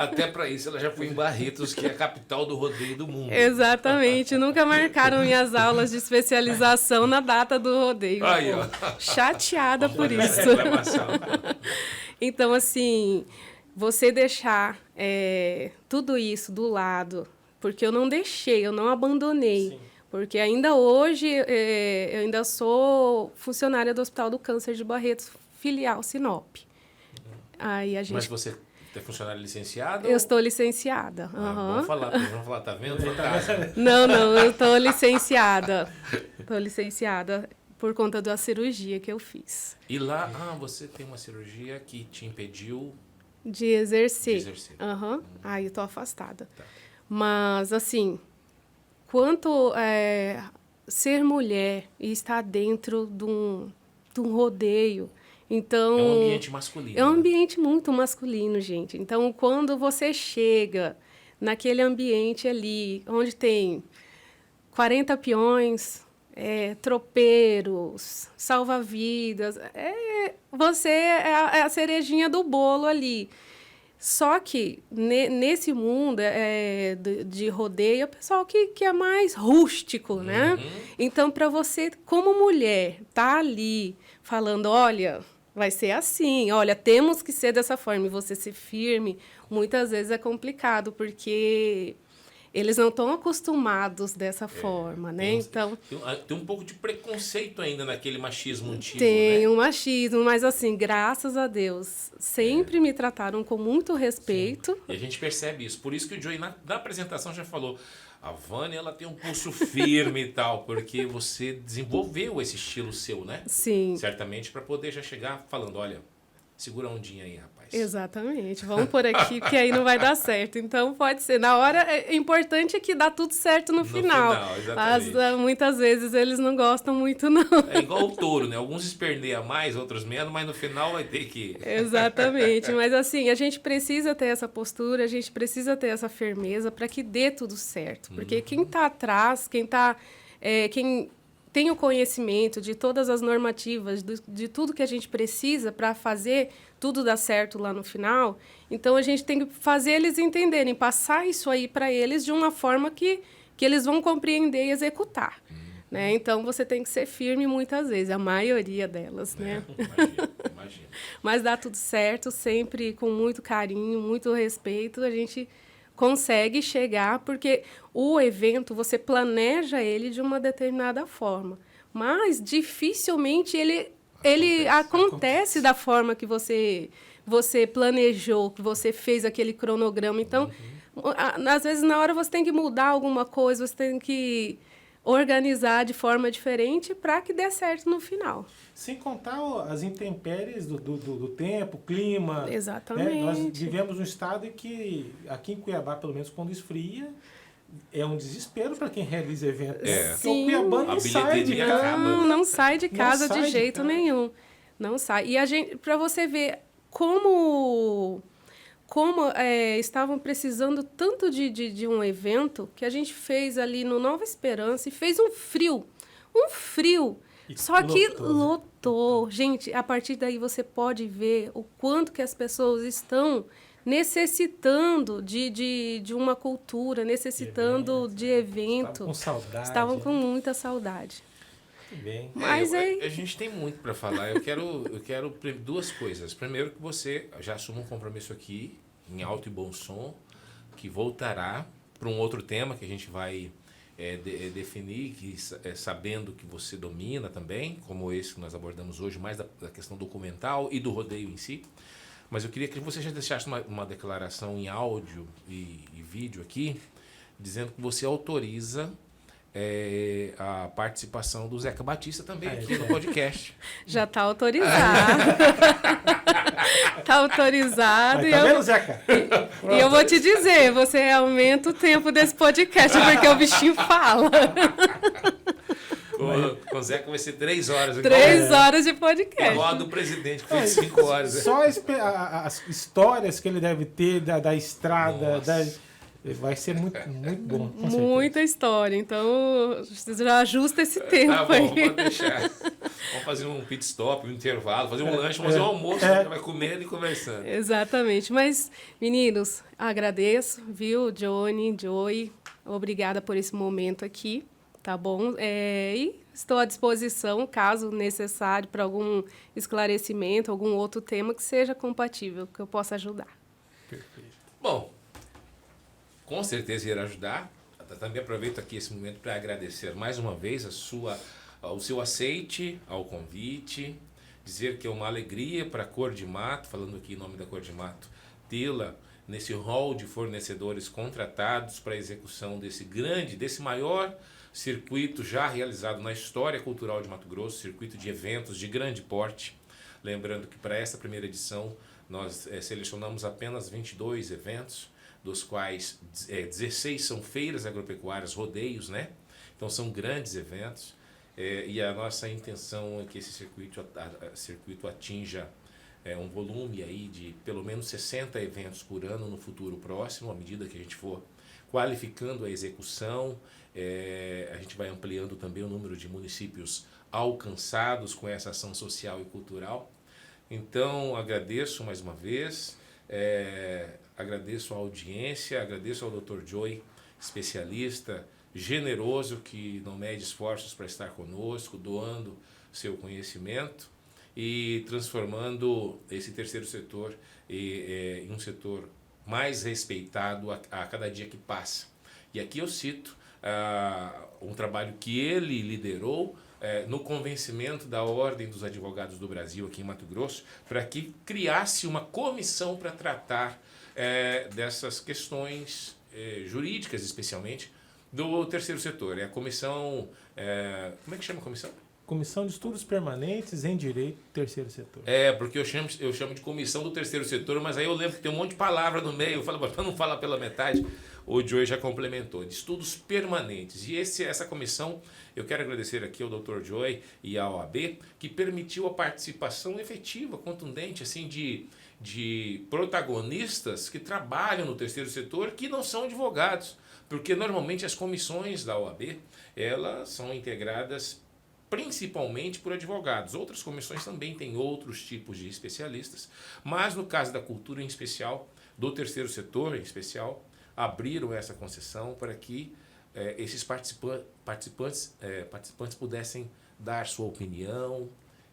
Até para isso ela já foi em Barretos, que é a capital do rodeio do mundo. Exatamente. Nunca marcaram minhas aulas de especialização na data do rodeio. Aí, ó. Chateada por isso. Então, assim, você deixar tudo isso do lado, porque eu não deixei, eu não abandonei. Sim. Porque ainda hoje eu ainda sou funcionária do Hospital do Câncer de Barretos, filial Sinop. Aí a gente... Mas você é funcionária licenciada? Eu estou licenciada. Vamos falar, tá vendo? Não, eu estou licenciada. Estou licenciada por conta da cirurgia que eu fiz. E lá, você tem uma cirurgia que te impediu... De exercer. Aí eu estou afastada. Tá. Mas, assim, quanto ser mulher e estar dentro de um rodeio... Então, é um ambiente masculino. É um ambiente muito masculino, gente. Então, quando você chega naquele ambiente ali, onde tem 40 peões, tropeiros, salva-vidas, você é a cerejinha do bolo ali. Só que nesse mundo de rodeio, é o pessoal que é mais rústico, né? Então, para você, como mulher, tá ali falando, olha... Vai ser assim, olha, temos que ser dessa forma. E você ser firme, muitas vezes é complicado, porque eles não estão acostumados dessa forma, né? Então, tem um pouco de preconceito ainda naquele machismo antigo, tem um machismo, mas assim, graças a Deus, sempre me trataram com muito respeito. Sim. E a gente percebe isso. Por isso que o Joey, na apresentação, já falou... A Vânia, ela tem um pulso firme e tal, porque você desenvolveu esse estilo seu, né? Sim. Certamente para poder já chegar falando, olha, segura a ondinha aí, rapaz. Exatamente. Vamos por aqui, porque aí não vai dar certo. Então, pode ser. Na hora, é importante que dá tudo certo no final. Exatamente. Muitas vezes eles não gostam muito, não. É igual o touro, né? Alguns esperneiam mais, outros menos, mas no final vai ter que... Exatamente. Mas, assim, a gente precisa ter essa postura, a gente precisa ter essa firmeza para que dê tudo certo. Porque quem está atrás, quem tem o conhecimento de todas as normativas, de tudo que a gente precisa para fazer tudo dar certo lá no final, então a gente tem que fazer eles entenderem, passar isso aí para eles de uma forma que eles vão compreender e executar. Né? Então, você tem que ser firme muitas vezes, a maioria delas. Né? Imagina. Mas dá tudo certo, sempre com muito carinho, muito respeito, a gente consegue chegar, porque o evento, você planeja ele de uma determinada forma, mas dificilmente ele acontece da forma que você você planejou, que você fez aquele cronograma. Então, às vezes, na hora você tem que mudar alguma coisa, você tem que organizar de forma diferente para que dê certo no final. Sem contar as intempéries do tempo, clima. Exatamente. Né? Nós vivemos um estado em que, aqui em Cuiabá, pelo menos quando esfria, é um desespero para quem realiza eventos. Porque o Cuiabá não sai de casa. Não sai de casa sai de jeito nenhum. Não sai. E a gente, para você ver como estavam precisando tanto de um evento, que a gente fez ali no Nova Esperança e fez um frio. Só que lotou. Gente, a partir daí você pode ver o quanto que as pessoas estão necessitando de uma cultura, necessitando de evento. Estavam com saudade. Estavam com muita saudade. Bem. Mas a gente tem muito para falar. Eu quero duas coisas. Primeiro, que você já assuma um compromisso aqui, em alto e bom som, que voltará para um outro tema que a gente vai definir, que, sabendo que você domina também, como esse que nós abordamos hoje, mais da questão documental e do rodeio em si. Mas eu queria que você já deixasse uma declaração em áudio e vídeo aqui, dizendo que você autoriza a participação do Zeca Batista também aqui no podcast. Já está autorizado. Está autorizado. Mas tá vendo, Zeca? E eu vou te dizer, você aumenta o tempo desse podcast, porque o bichinho fala. Com o Zeca vai ser 3 horas. 3 horas de podcast. Igual a do presidente, que foi 5 horas. Só as histórias que ele deve ter da estrada, vai ser muito bom. Muita história. Então, já ajusta esse tempo Tá bom, aí. pode deixar. Vamos fazer um pit stop, um intervalo, fazer um lanche, fazer um almoço, a gente vai comendo e conversando. Exatamente. Mas, meninos, agradeço, viu, Johnny, Joey. Obrigada por esse momento aqui, tá bom? E estou à disposição, caso necessário, para algum esclarecimento, algum outro tema que seja compatível, que eu possa ajudar. Perfeito. Bom, com certeza irá ajudar. Também aproveito aqui esse momento para agradecer mais uma vez o seu aceite ao convite, dizer que é uma alegria para a Cor de Mato, falando aqui em nome da Cor de Mato, tê-la nesse hall de fornecedores contratados para a execução desse maior circuito já realizado na história cultural de Mato Grosso, circuito de eventos de grande porte. Lembrando que para essa primeira edição nós selecionamos apenas 22 eventos, dos quais 16 são feiras agropecuárias, rodeios, né? Então são grandes eventos, e a nossa intenção é que esse circuito atinja um volume aí de pelo menos 60 eventos por ano no futuro próximo, à medida que a gente for qualificando a execução. A gente vai ampliando também o número de municípios alcançados com essa ação social e cultural. Então, agradeço mais uma vez, agradeço a audiência, agradeço ao Dr. Joey, especialista, generoso, que não mede esforços para estar conosco, doando seu conhecimento e transformando esse terceiro setor em um setor mais respeitado a cada dia que passa. E aqui eu cito um trabalho que ele liderou no convencimento da Ordem dos Advogados do Brasil, aqui em Mato Grosso, para que criasse uma comissão para tratar dessas questões jurídicas, especialmente, do terceiro setor. É a comissão... como é que chama a comissão? Comissão de Estudos Permanentes em Direito do Terceiro Setor. Porque eu chamo de comissão do terceiro setor, mas aí eu lembro que tem um monte de palavra no meio, eu falo, para não falar pela metade, o Joey já complementou, de estudos permanentes. E essa comissão, eu quero agradecer aqui ao Dr. Joey e à OAB, que permitiu a participação efetiva, contundente, assim, de protagonistas que trabalham no terceiro setor, que não são advogados, porque normalmente as comissões da OAB, elas são integradas principalmente por advogados. Outras comissões também têm outros tipos de especialistas, mas no caso da cultura em especial, do terceiro setor em especial, abriram essa concessão para que esses participantes pudessem dar sua opinião,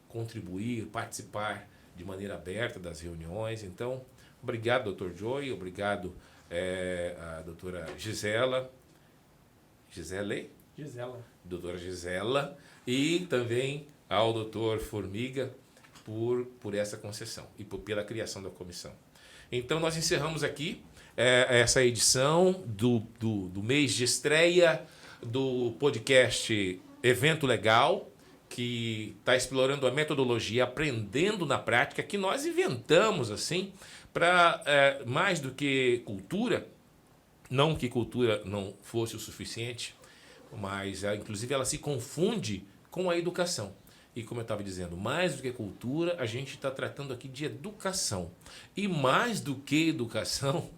contribuir, participar de maneira aberta das reuniões. Então, obrigado, Dr. Joey, obrigado a doutora Gisela, doutora Gisela, e também ao doutor Formiga por essa concessão e pela criação da comissão. Então, nós encerramos aqui essa edição do mês de estreia do podcast Evento Legal, que está explorando a metodologia Aprendendo na Prática, que nós inventamos assim para mais do que cultura, não que cultura não fosse o suficiente, mas inclusive ela se confunde com a educação. E como eu estava dizendo, mais do que cultura, a gente está tratando aqui de educação. E mais do que educação,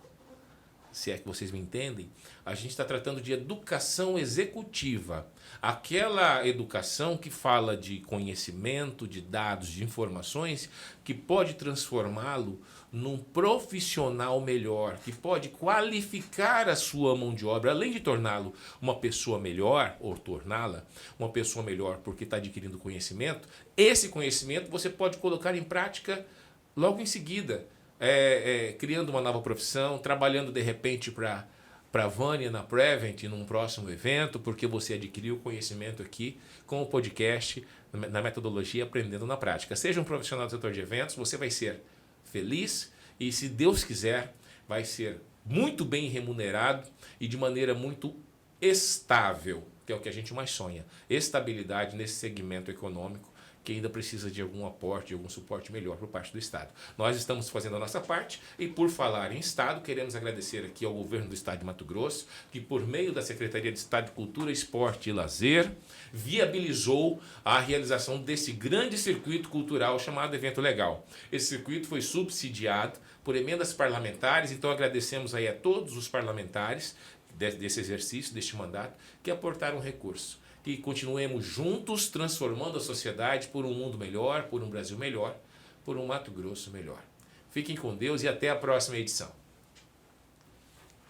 se é que vocês me entendem, a gente está tratando de educação executiva. Aquela educação que fala de conhecimento, de dados, de informações, que pode transformá-lo num profissional melhor, que pode qualificar a sua mão de obra, além de torná-lo uma pessoa melhor, ou torná-la uma pessoa melhor porque está adquirindo conhecimento. Esse conhecimento você pode colocar em prática logo em seguida, criando uma nova profissão, trabalhando de repente para a Vânia na Prevent num próximo evento, porque você adquiriu conhecimento aqui com o podcast, na metodologia Aprendendo na Prática. Seja um profissional do setor de eventos, você vai ser feliz e, se Deus quiser, vai ser muito bem remunerado e de maneira muito estável, que é o que a gente mais sonha. Estabilidade nesse segmento econômico que ainda precisa de algum aporte, de algum suporte melhor por parte do Estado. Nós estamos fazendo a nossa parte e, por falar em Estado, queremos agradecer aqui ao governo do Estado de Mato Grosso, que por meio da Secretaria de Estado de Cultura, Esporte e Lazer, viabilizou a realização desse grande circuito cultural chamado Evento Legal. Esse circuito foi subsidiado por emendas parlamentares, então agradecemos aí a todos os parlamentares desse exercício, deste mandato, que aportaram recurso. Que continuemos juntos transformando a sociedade por um mundo melhor, por um Brasil melhor, por um Mato Grosso melhor. Fiquem com Deus e até a próxima edição.